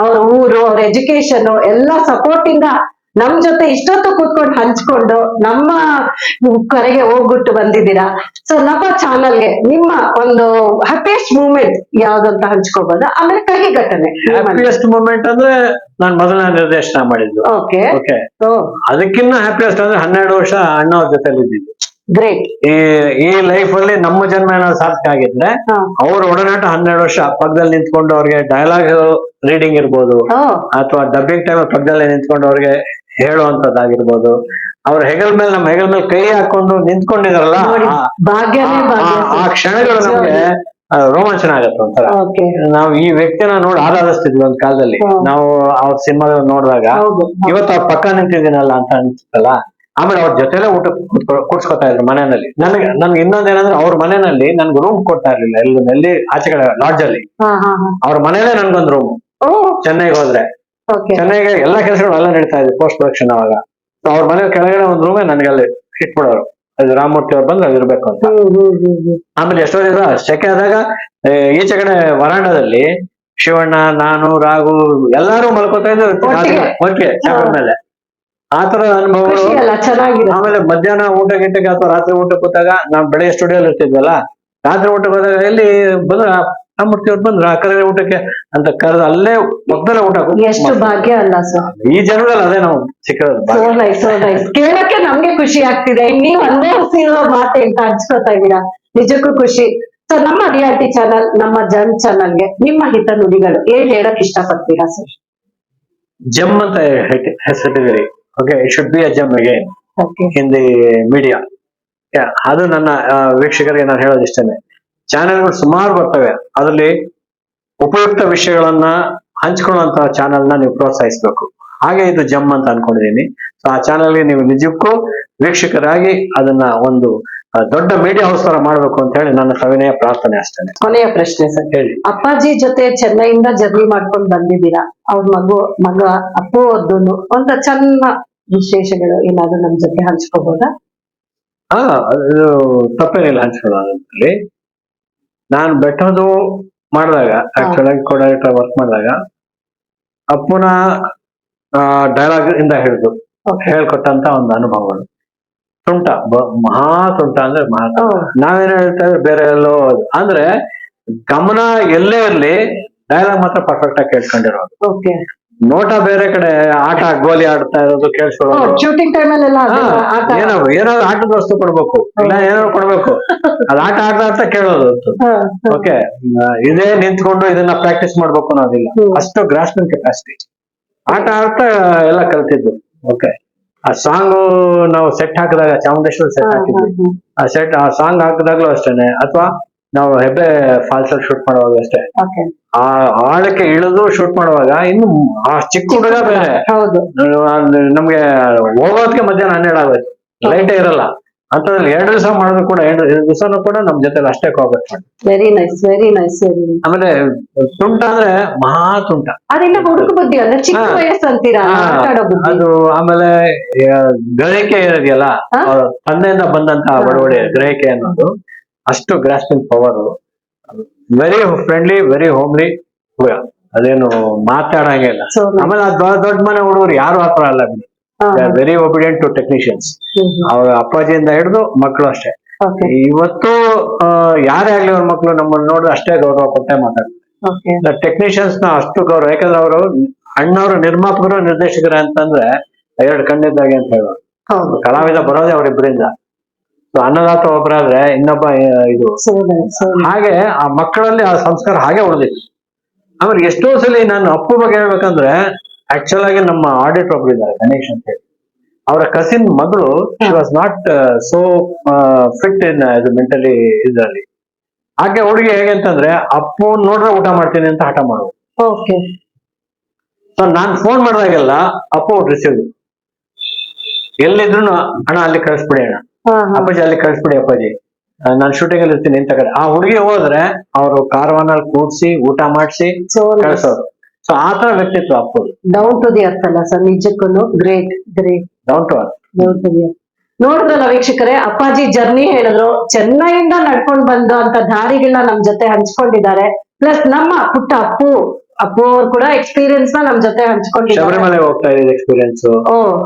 ಅವ್ರ ಊರು, ಅವ್ರ ಎಜುಕೇಶನ್ ಎಲ್ಲ ಸಪೋರ್ಟ್ ಇಂದ ನಮ್ ಜೊತೆ ಇಷ್ಟೊತ್ತು ಕೂತ್ಕೊಂಡು ಹಂಚ್ಕೊಂಡು ನಮ್ಮ ಕರೆಗೆ ಹೋಗ್ಬಿಟ್ಟು ಬಂದಿದ್ದೀರಾ. ಸೊ ನಮ್ಮ ಚಾನಲ್ಗೆ ನಿಮ್ಮ ಒಂದು ಹ್ಯಾಪಿಯೆಸ್ಟ್ ಮೂಮೆಂಟ್ ಯಾವ್ದಂತ ಹಂಚ್ಕೋಬೋದ? ಆಮೇಲೆ ಕಹಿ ಘಟನೆ. ಹ್ಯಾಪಿಯೆಸ್ಟ್ ಮೂಮೆಂಟ್ ಅಂದ್ರೆ ನಾನ್ ಮೊದಲ ನಿರ್ದೇಶನ ಮಾಡಿದ್ದು. ಓಕೆ, ಅದಕ್ಕಿಂತ ಹ್ಯಾಪಿಯೆಸ್ಟ್ ಅಂದ್ರೆ 12 ವರ್ಷ ಅಣ್ಣ ಅವ್ರ ಜೊತೆಲಿ ಇದ್ದಿದ್ದು. ಗ್ರೇಟ್. ಈ ಲೈಫ್ ಅಲ್ಲಿ ನಮ್ಮ ಜನ್ಮ ಏನಾದ್ರು ಸಾರ್ಥಕ ಆಗಿದ್ರೆ ಅವ್ರ ಒಡನಾಟ 12 ವರ್ಷ ಪಕ್ಕದಲ್ಲಿ ನಿಂತ್ಕೊಂಡು ಅವ್ರಿಗೆ ಡೈಲಾಗ್ ರೀಡಿಂಗ್ ಇರ್ಬೋದು, ಅಥವಾ ಡಬ್ಬಿಂಗ್ ಟೈಮ್ ಪಕ್ಕದಲ್ಲಿ ನಿಂತ್ಕೊಂಡು ಅವ್ರಿಗೆ ಹೇಳುವಂತದ್ದಾಗಿರ್ಬೋದು, ಅವ್ರ ಹೆಗಲ್ ಮೇಲೆ ನಮ್ಮ ಹೆಗಲ್ ಮೇಲೆ ಕೈ ಹಾಕೊಂಡು ನಿಂತ್ಕೊಂಡಿದಾರಲ್ಲ, ಆ ಕ್ಷಣಗಳು ನಮ್ಗೆ ರೋಮಾಂಚನ ಆಗತ್ತೆ ಒಂಥರ. ನಾವು ಈ ವ್ಯಕ್ತಿನ ನೋಡಿ ಆರಾಧಿಸ್ತಿದ್ವಿ ಒಂದ್ ಕಾಲದಲ್ಲಿ. ನಾವು ಅವ್ರ ಸಿನಿಮಾ ನೋಡಿದಾಗ ಇವತ್ತು ಅವ್ರ ಪಕ್ಕ ನಿಂತಿದ್ದೀನಲ್ಲ ಅಂತ ಅನ್ಸುತ್ತಲ್ಲ. ಆಮೇಲೆ ಅವ್ರ ಜೊತೆಲೆ ಊಟ ಕೂಡ್ಸ್ಕೊತಾ ಇದ್ರು ಮನೆಯಲ್ಲಿ. ನನ್ಗೆ ಇನ್ನೊಂದೇನಂದ್ರೆ ಅವ್ರ ಮನೆಯಲ್ಲಿ ನನ್ಗೆ ರೂಮ್ ಕೊಡ್ತಾ ಇರ್ಲಿಲ್ಲ. ಎಲ್ಲಿ ಆಚೆ ಕಡೆ ಲಾಡ್ಜ್ ಅಲ್ಲಿ ಅವ್ರ ಮನೇಲೆ ನನ್ಗೊಂದು ರೂಮ್. ಚೆನ್ನೈಗೆ ಹೋದ್ರೆ ಓಕೆ ಚೆನ್ನಾಗಿ ಎಲ್ಲಾ ಕೆಲಸಗಳು ಎಲ್ಲ ನಡೀತಾ ಇದೆ ಪೋಸ್ಟ್ ಪ್ರೊಡಕ್ಷನ್ ಅವಾಗ. ಅವ್ರ ಮನೆ ಕೆಳಗಡೆ ಒಂದ್ ರೂಮೇ ನನಗೆ ಅಲ್ಲಿ ಇಟ್ಬಿಡೋರು, ಅದು ರಾಮಮೂರ್ತಿ ಅವ್ರು ಬಂದು ಅಲ್ಲಿ ಇರ್ಬೇಕು ಅಂತ. ಆಮೇಲೆ ಎಷ್ಟೋ ದಿವಸ ಸೆಕೆ ಆದಾಗ ಈಚೆ ಕಡೆ ವರಾಂಡದಲ್ಲಿ ಶಿವಣ್ಣ, ನಾನು, ರಾಘು ಎಲ್ಲಾರು ಮಲ್ಕೋತಾ ಇದ್ರು ಒಟ್ಟಿಗೆ ಚಾಪೆ ಮೇಲೆ. ಆತರ ಅನುಭವಗಳು. ಖುಷಿ ಅಲ್ಲ, ಚೆನ್ನಾಗಿದೆ. ಆಮೇಲೆ ಮಧ್ಯಾಹ್ನ ಊಟ ಗಿಟ್ಟಕ್ಕೆ ಅಥವಾ ರಾತ್ರಿ ಊಟಕ್ಕೆ ಕೂತಾಗ ನಾವ್ ಬೆಳಗ್ಗೆ ಸ್ಟುಡಿಯೋಲಿ ಇರ್ತಿದ್ವಲ್ಲ, ರಾತ್ರಿ ಊಟಕ್ಕೆ ಹೋದಾಗ ಎಲ್ಲಿ ಬಂದ್ರ ರಾಮಮೂರ್ತಿ ಅವ್ರು ಬಂದ್ರ ಕರೆದ ಊಟಕ್ಕೆ ಅಂತ ಕರೆದು ಅಲ್ಲೇ ಮೊದಲ ಊಟ. ಎಷ್ಟು ಭಾಗ್ಯ ಅಲ್ಲ ಸರ್, ಈ ಜನರಲ್ಲಿ ಅದೇ ನಾವು ಸಿಕ್ಕಿರೋದು ಭಾಗ್ಯ. So nice, so nice. ಕೇಳಕ್ಕೆ ನಮ್ಗೆ ಖುಷಿ ಆಗ್ತಿದೆ, ನೀವ್ ಅನ್ಭವಿಸಿರೋ ಮಾತು ಅಂತ ಹಂಚ್ಕೊತಾ ಇದ್ದೀರಾ, ನಿಜಕ್ಕೂ ಖುಷಿ. ಸೊ ನಮ್ಮ ರಿಯಾಲಿಟಿ ಚಾನಲ್, ನಮ್ಮ ಜನ್ ಚಾನಲ್ಗೆ ನಿಮ್ಮ ಹಿತ ನುಡಿಗಳು ಏನ್ ಹೇಳಕ್ ಇಷ್ಟಪಡ್ತೀರಾ ಸರ್? ಜಮ್ ಅಂತ ಹೆಸರಿಟ್ಟಿದ್ದೀರಿ. Okay, it should be a gem again okay, in the media. ಅದು ನನ್ನ ವೀಕ್ಷಕರಿಗೆ ನಾನು ಹೇಳೋದು ಇಷ್ಟೇನೆ. ಚಾನೆಲ್ಗಳು ಸುಮಾರು ಬರ್ತವೆ, ಅದರಲ್ಲಿ ಉಪಯುಕ್ತ ವಿಷಯಗಳನ್ನ ಹಂಚ್ಕೊಳ್ಳುವಂತಹ ಚಾನೆಲ್ನ ನೀವು ಪ್ರೋತ್ಸಾಹಿಸಬೇಕು. ಹಾಗೆ ಇದು ಜಮ್ ಅಂತ ಅನ್ಕೊಂಡಿದೀನಿ. ಸೊ ಆ ಚಾನೆಲ್ಗೆ ನೀವು ನಿಜಕ್ಕೂ ವೀಕ್ಷಕರಾಗಿ ಅದನ್ನ ಒಂದು ದೊಡ್ಡ ಮೀಡಿಯಾ ಹೌಸ್ ತರ ಮಾಡ್ಬೇಕು ಅಂತ ಹೇಳಿ ನನ್ನ ಸವಿನಯ ಪ್ರಾರ್ಥನೆ ಅಷ್ಟೇ. ಕೊನೆಯ ಪ್ರಶ್ನೆ ಸರ್, ಹೇಳಿ. ಅಪ್ಪಾಜಿ ಜೊತೆ ಚೆನ್ನೈಯಿಂದ ಜರ್ನಿ ಮಾಡ್ಕೊಂಡು ಬಂದಿದ್ದೀರಾ, ಅವ್ರ ಮಗ ಅಪ್ಪು ಅವ್ರದ್ದು ಒಂದು ಚೆನ್ನ ವಿಶೇಷಗಳು ಏನಾದ್ರು ನಮ್ ಜೊತೆ ಹಂಚ್ಕೋಬಹುದಾ? ಅದು ತಪ್ಪೇನಿಲ್ಲ ಹಂಚ್ಕೊಳ್ಳೋದ್ರಲ್ಲಿ. ನಾನು ಬೆಟ್ಟದು ಮಾಡಿದಾಗ, ಆಕ್ಚುಲ್ ಆಗಿ ಕೋಡೈರೆಕ್ಟರ್ ವರ್ಕ್ ಮಾಡಿದಾಗ ಅಪ್ಪುನ ಡೈಲಾಗ್ ಇಂದ ಹಿಡಿದು ಹೇಳ್ಕೊಟ್ಟಂತ ಒಂದು ಅನುಭವಗಳು. ತುಂಟ, ಮಹಾ ತುಂಟ ಅಂದ್ರೆ ಮಹಾ. ನಾವೇನ್ ಹೇಳ್ತಾ ಇದ್ರೆ ಬೇರೆ ಎಲ್ಲೋ ಅಂದ್ರೆ ಗಮನ ಎಲ್ಲೇ ಇರ್ಲಿ, ಡೈಲಾಗ್ ಮಾತ್ರ ಪರ್ಫೆಕ್ಟ್ ಆಗಿ ಕೇಳ್ಕೊಂಡಿರೋದು. ಓಕೆ, ನೋಟ ಬೇರೆ ಕಡೆ, ಆಟ ಗೋಲಿ ಆಡ್ತಾ ಇರೋದು ಕೇಳಿಸ್ಕೊಳ್ಳೋದು. ಶೂಟಿಂಗ್ ಟೈಮ್ ಅಲ್ಲೆಲ್ಲ ಏನಾದ್ರು ಆಟದ ವಸ್ತು ಕೊಡ್ಬೇಕು, ಇಲ್ಲ ಏನಾದ್ರು ಕೊಡ್ಬೇಕು, ಅದು ಆಟ ಆಡ್ತಾ ಕೇಳೋದು. ಓಕೆ, ಇದೇ ನಿಂತ್ಕೊಂಡು ಇದನ್ನ ಪ್ರಾಕ್ಟೀಸ್ ಮಾಡ್ಬೇಕು ಅನ್ನೋದಿಲ್ಲ, ಅಷ್ಟು ಗ್ರಾಸ್ಪಿಂಗ್ ಕೆಪಾಸಿಟಿ. ಆಟ ಆಡ್ತಾ ಎಲ್ಲ ಕಲ್ತಿದ್ದು. ಓಕೆ, ಆ ಸಾಂಗ್ ನಾವು ಸೆಟ್ ಹಾಕಿದಾಗ, ಚಾಮುಂಡೇಶ್ವರಿ ಸೆಟ್ ಹಾಕಿದ್ವಿ, ಆ ಸಾಂಗ್ ಹಾಕಿದಾಗ್ಲೂ ಅಷ್ಟೇನೆ, ಅಥವಾ ನಾವು ಹೆಬ್ಬೆ ಫಾಲ್ಸ್ ಅಲ್ಲಿ ಶೂಟ್ ಮಾಡುವಾಗ ಅಷ್ಟೇ, ಆ ಆಳಕ್ಕೆ ಇಳಿದು ಶೂಟ್ ಮಾಡುವಾಗ ಇನ್ನು ಆ ಚಿಕ್ಕ ಹುಡುಗ ಬೇರೆ, ನಮ್ಗೆ ಹೋಗೋದಕ್ಕೆ ಮಧ್ಯಾಹ್ನ 12 ಆಗೋಯ್ತು, ಲೈಟೇ ಇರಲ್ಲ ಅಂತದ್ರಲ್ಲಿ 2 ದಿವಸ ಮಾಡಿದ್ರು ಕೂಡ 2 ದಿವಸನೂ ಕೂಡ ನಮ್ ಜೊತೆ ಅಷ್ಟೇ ಕೋಆಪರೇಟ್ ಮಾಡಿ. Very nice, very nice. ಆಮೇಲೆ ತುಂಟ ಅಂದ್ರೆ ಮಹಾ ತುಂಟ, ಅದೆಲ್ಲ ಹುಡುಗ ಬುದ್ಧಿ ಅಲ್ಲ, ಚಿಕ್ಕ ವಯಸ್ಸು ಅಂತೀರಾ ಅದು. ಆಮೇಲೆ ಗ್ರಹಿಕೆ ಇದೆಯಲ್ಲ, ತಂದೆಯಿಂದ ಬಂದಂತಹ ಬಡವಡೆ ಗ್ರಹಿಕೆ ಅನ್ನೋದು, ಅಷ್ಟು grasping power. Very friendly, very homely, ಅದೇನು ಮಾತಾಡಂಗೆ ಇಲ್ಲ. ಆಮೇಲೆ ದೊಡ್ಡ ಮನೆ ಹುಡುಗರು ಯಾರು ಆತರ ಅಲ್ಲ, ವೆರಿ ಒಬಿಡಿಯಂಟ್ ಟು ಟೆಕ್ನಿಷಿಯನ್ಸ್. ಅವ್ರ ಅಪ್ಪಾಜಿಯಿಂದ ಹಿಡಿದು ಮಕ್ಕಳು ಅಷ್ಟೇ. ಇವತ್ತು ಯಾರೇ ಆಗ್ಲಿ ಅವ್ರ ಮಕ್ಕಳು ನಮ್ಮನ್ನ ನೋಡಿದ್ರೆ ಅಷ್ಟೇ ಗೌರವ ಕೊಟ್ಟೆ ಮಾತಾಡ್ತಾರೆ. ಟೆಕ್ನಿಷಿಯನ್ಸ್ ನ ಅಷ್ಟು ಗೌರವ, ಯಾಕಂದ್ರೆ ಅವರು ಅಣ್ಣವರು ನಿರ್ಮಾಪಕರು ನಿರ್ದೇಶಕರ ಅಂತಂದ್ರೆ 2 ಕಣ್ಣಿದ್ದಾಗೆ ಅಂತ ಹೇಳೋರು. ಕಲಾವಿದ ಬರೋದೇ ಅವ್ರಿಬ್ರಿಂದ. ಅನ್ನದಾತ ಒಬ್ಬರಾದ್ರೆ ಇನ್ನೊಬ್ಬ ಇದು. ಹಾಗೆ ಆ ಮಕ್ಕಳಲ್ಲಿ ಆ ಸಂಸ್ಕಾರ ಹಾಗೆ ಉಳಿದಿತ್ತು. ಆಮೇಲೆ ಎಷ್ಟೋ ಸಲ ನಾನು ಅಪ್ಪು ಬಗ್ಗೆ ಹೇಳ್ಬೇಕಂದ್ರೆ, ಆಕ್ಚುಲ್ ಆಗಿ ನಮ್ಮ ಆಡಿಟರ್ ಒಬ್ರು ಇದ್ದಾರೆ, ಗಣೇಶ್ ಅಂತ ಹೇಳಿ, ಅವರ ಕಸಿನ್ ಮಗಳು, she was not so fit in mentally ಇದರಲ್ಲಿ. ಹಾಗೆ ಹುಡುಗಿ ಹೇಗೆ ಅಂತಂದ್ರೆ, ಅಪ್ಪು ನೋಡ್ರೆ ಊಟ ಮಾಡ್ತೀನಿ ಅಂತ ಹಠ ಮಾಡುದು. ಸೊ ನಾನ್ ಫೋನ್ ಮಾಡಿದಾಗೆಲ್ಲ ಅಪ್ಪು ರಿಸೀವ್, ಎಲ್ಲಿದ್ರು ಅಣ್ಣ ಅಲ್ಲಿ ಕಳಿಸ್ಬಿಡಿ, ಅಣ್ಣ ಅಪ್ಪಾಜಿ ಅಲ್ಲಿ ಕಳಿಸ್ಬಿಡಿ ಅಪ್ಪಾಜಿ, ನಾನು ಶೂಟಿಂಗ್ ಅಲ್ಲಿ ಇರ್ತೀನಿ ಅಂತ ಕಡೆ. ಆ ಹುಡುಗಿ ಹೋದ್ರೆ ಅವರು ಕಾರ್ವಾನಲ್ಲಿ ಕೂಡ್ಸಿ ಊಟ ಮಾಡಿಸಿ ಕಳ್ಸೋರು. ಸೊ ಆತರ ವ್ಯಕ್ತಿತ್ವ Appu. Down to the earth ಅಲ್ಲ ಸರ್, ನಿಜಕ್ಕೂ great, great. Down to earth. ನೋಡಿದ್ರಲ್ಲ ವೀಕ್ಷಕರೇ, ಅಪ್ಪಾಜಿ ಜರ್ನಿ ಹೇಳಿದ್ರು, ಚೆನ್ನೈಯಿಂದ ನಡ್ಕೊಂಡು ಬಂದು ಅಂತ ದಾರಿಗಳನ್ನ ನಮ್ ಜೊತೆ ಹಂಚ್ಕೊಂಡಿದ್ದಾರೆ. ಪ್ಲಸ್ ನಮ್ಮ ಪುಟ್ಟ ಅಪ್ಪು ಅವ್ರು ಕೂಡ ಎಕ್ಸ್ಪೀರಿಯನ್ಸ್ ನ ನಮ್ ಜೊತೆ ಹಂಚ್ಕೊಂಡಿದ್ದಾರೆ. ಶಬರಿಮಲೆಗೆ ಹೋಗ್ತಾ ಇದ್ದ ಎಕ್ಸ್ಪೀರಿಯನ್ಸ್,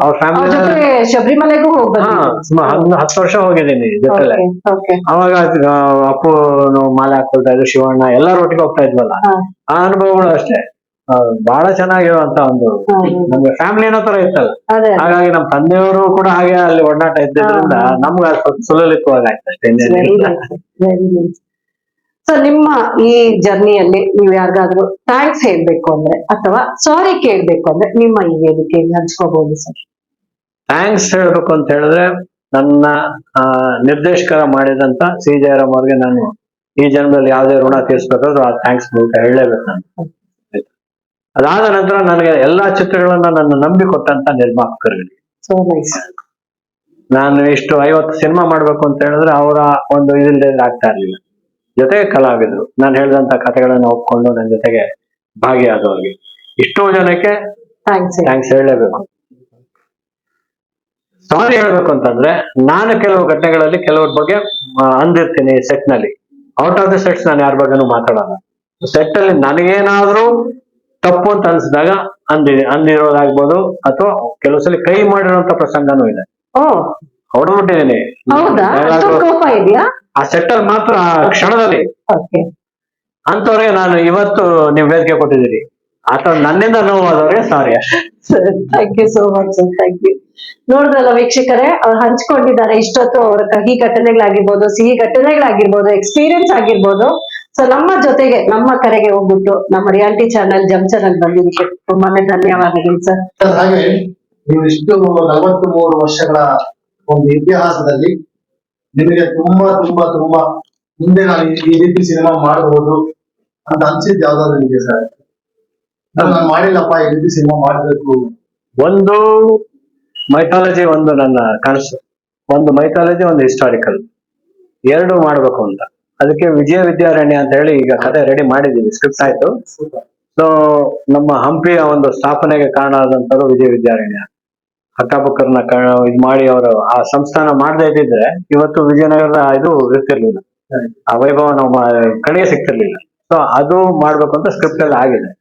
ಅವ್ರ ಫ್ಯಾಮಿಲಿ ಶಬರಿಮಲೆಗೂ ಹೋಗ್ಬಂದು 10 ವರ್ಷ ಹೋಗಿದ್ದೀನಿ ಜೊತೆಲೆ. ಅವಾಗ ಅಪ್ಪು ಮಾಲೆ ಹಾಕೊಳ್ತಾ ಇದ್ರು, ಶಿವಣ್ಣ ಎಲ್ಲರೂ ಒಟ್ಟಿಗೆ ಹೋಗ್ತಾ ಇದ್ವಲ್ಲ, ಆ ಅನುಭವಗಳು ಅಷ್ಟೇ ಬಹಳ ಚೆನ್ನಾಗಿರುವಂತ ಒಂದು ನಮ್ಗೆ ಫ್ಯಾಮಿಲಿ ಅನ್ನೋ ತರ ಇತ್ತಲ್ಲ. ಹಾಗಾಗಿ ನಮ್ ತಂದೆಯವರು ಕೂಡ ಹಾಗೆ ಅಲ್ಲಿ ಒಡನಾಟ ಇದ್ದಿದ್ರಿಂದ ನಮ್ಗೆ ಸುಲಲಿತವಾಗಿ ಆಯ್ತು ಅಷ್ಟೇ. ಸೊ ನಿಮ್ಮ ಈ ಜರ್ನಿಯಲ್ಲಿ ನೀವು ಯಾರಿಗಾದ್ರೂ ಥ್ಯಾಂಕ್ಸ್ ಹೇಳ್ಬೇಕು ಅಂದ್ರೆ ಅಥವಾ ಸಾರಿ ಕೇಳ್ಬೇಕು ಅಂದ್ರೆ ನಿಮ್ಮ ಈ ವೇದಿಕೆಯಲ್ಲಿ ಹಂಚ್ಕೋಬಹುದು ಸರ್? ಥ್ಯಾಂಕ್ಸ್ ಹೇಳ್ಬೇಕು ಅಂತ ಹೇಳಿದ್ರೆ, ನನ್ನ ನಿರ್ದೇಶಕರ ಮಾಡಿದಂತ ಸಿ ಜಯರಾಮ್ ಅವ್ರಿಗೆ ನಾನು ಈ ಜನ್ಮದಲ್ಲಿ ಯಾವುದೇ ಋಣ ತೀರ್ಸ್ಬೇಕಾದ್ರೂ ಆ ಥ್ಯಾಂಕ್ಸ್ ಮೂಲಕ ಹೇಳಲೇಬೇಕು ನಾನು. ಅದಾದ ನಂತರ ನನಗೆ ಎಲ್ಲಾ ಚಿತ್ರಗಳನ್ನ ನನ್ನ ನಂಬಿ ಕೊಟ್ಟಂತ ನಿರ್ಮಾಪಕರಿಗೆ ನಾನು ಇಷ್ಟು 50 ಸಿನಿಮಾ ಮಾಡ್ಬೇಕು ಅಂತ ಹೇಳಿದ್ರೆ ಅವರ ಒಂದು ಇದಿಲ್ಲದೆ ಆಗ್ತಾ ಇರ್ಲಿಲ್ಲ. ಜೊತೆಗೆ ಕಲಾವಿದರು, ನಾನು ಹೇಳಿದಂತ ಕಥೆಗಳನ್ನ ಒಪ್ಕೊಂಡು ನನ್ನ ಜೊತೆಗೆ ಭಾಗಿಯಾದವ್ರಿಗೆ, ಇಷ್ಟೋ ಜನಕ್ಕೆ ಥ್ಯಾಂಕ್ಸ್ ಹೇಳಲೇಬೇಕು. ಸಾರಿ ಹೇಳ್ಬೇಕು ಅಂತಂದ್ರೆ ನಾನು ಕೆಲವು ಘಟನೆಗಳಲ್ಲಿ ಕೆಲವ್ರ ಬಗ್ಗೆ ಅಂದಿರ್ತೀನಿ ಸೆಟ್ ನಲ್ಲಿ. ಔಟ್ ಆಫ್ ದ ಸೆಟ್ಸ್ ನಾನು ಯಾರ ಬಗ್ಗೆನೂ ಮಾತಾಡಲ್ಲ. ಸೆಟ್ ಅಲ್ಲಿ ನನಗೇನಾದ್ರೂ ತಪ್ಪು ಅಂತ ಅನ್ಸಿದಾಗ ಅಂದಿರೋದಾಗ್ಬೋದು, ಅಥವಾ ಕೆಲವು ಸಲ ಕೈ ಮಾಡಿರುವಂತ ಪ್ರಸಂಗನೂ ಇದೆ. ಹೊಡೆದ್ಬಿಟ್ಟಿದ್ದೀನಿ ಹೌದಾ? ಅಷ್ಟೊಂದ್ ಕೋಪ ಇದೆಯಾ? ಆ ಸೆಟ್ ಅಲ್ಲಿ ಮಾತ್ರ, ಆ ಕ್ಷಣದಲ್ಲಿ. Okay. ಅಂತವ್ರಿಗೆ ನಾನು ಇವತ್ತು ನೀವು ವೇದಿಕೆ ಕೊಟ್ಟಿದ್ದೀರಿ, ಅಥವಾ ನನ್ನಿಂದ ನೋವಾದವ್ರಿಗೆ ಸಾರಿ ಅಷ್ಟೇ. Thank you so much sir, thank you. ನೋಡಿದ್ರಲ್ಲ ವೀಕ್ಷಕರೇ, ಅವ್ರು ಹಂಚ್ಕೊಂಡಿದ್ದಾರೆ ಇಷ್ಟೊತ್ತು ಅವರ ಕಹಿ ಘಟನೆಗಳಾಗಿರ್ಬೋದು, ಸಿಹಿ ಘಟನೆಗಳಾಗಿರ್ಬೋದು, ಎಕ್ಸ್ಪೀರಿಯನ್ಸ್ ಆಗಿರ್ಬೋದು. ಸೊ ನಮ್ಮ ಜೊತೆಗೆ ನಮ್ಮ ಕರೆಗೆ ಹೋಗ್ಬಿಟ್ಟು ನಮ್ಮ ರಿಯಾಲಿಟಿ ಚಾನಲ್ ಜಮ್ ಚಾನಲ್ ಬಂದಿದ್ದಕ್ಕೆ ತುಂಬಾನೇ ಧನ್ಯವಾದಗಳು ಸರ್. ಹಾಗೆ ನೀವು ಇಷ್ಟು 43 ವರ್ಷಗಳ ಒಂದು ಇತಿಹಾಸದಲ್ಲಿ ನಿಮಗೆ ತುಂಬಾ ತುಂಬಾ ತುಂಬಾ ಮುಂದೆ ನಾನು ಈ ರೀತಿ ಸಿನಿಮಾ ಮಾಡಬಹುದು ಅಂತ ಅನ್ಸಿದ್ ಯಾವ್ದಾದ್ರು ನಿಮಗೆ ಸರ್? ನಾನು ಮಾಡಿಲ್ಲಪ್ಪ, ಈ ರೀತಿ ಸಿನಿಮಾ ಮಾಡ್ಬೇಕು. ಒಂದು ಮೈಥಾಲಜಿ, ಒಂದು ನನ್ನ ಕನಸು. ಒಂದು ಮೈಥಾಲಜಿ, ಒಂದು ಹಿಸ್ಟಾರಿಕಲ್, ಎರಡು ಮಾಡ್ಬೇಕು ಅಂತ. ಅದಕ್ಕೆ ವಿಜಯ ವಿದ್ಯಾರಣ್ಯ ಅಂತ ಹೇಳಿ ಈಗ ಕಥೆ ರೆಡಿ ಮಾಡಿದೀವಿ, ಸ್ಕ್ರಿಪ್ಟ್ ಆಯ್ತು. ಸೊ ನಮ್ಮ ಹಂಪಿಯ ಒಂದು ಸ್ಥಾಪನೆಗೆ ಕಾರಣ ಆದಂತರು ವಿಜಯ ವಿದ್ಯಾರಣ್ಯ. ಹಕ್ಕಬುಕ್ಕರ್ನ ಇದ್ ಮಾಡಿ ಅವರು ಆ ಸಂಸ್ಥಾನ ಮಾಡದೇ ಇದ್ದಿದ್ರೆ ಇವತ್ತು ವಿಜಯನಗರದ ಇದು ಇರ್ತಿರ್ಲಿಲ್ಲ, ಆ ವೈಭವ ನಾವು ಕಡೆಗೆ ಸಿಗ್ತಿರ್ಲಿಲ್ಲ. ಸೊ ಅದು ಮಾಡ್ಬೇಕು ಅಂತ ಸ್ಕ್ರಿಪ್ಟ್ ಅಲ್ಲಿ ಆಗಿದೆ.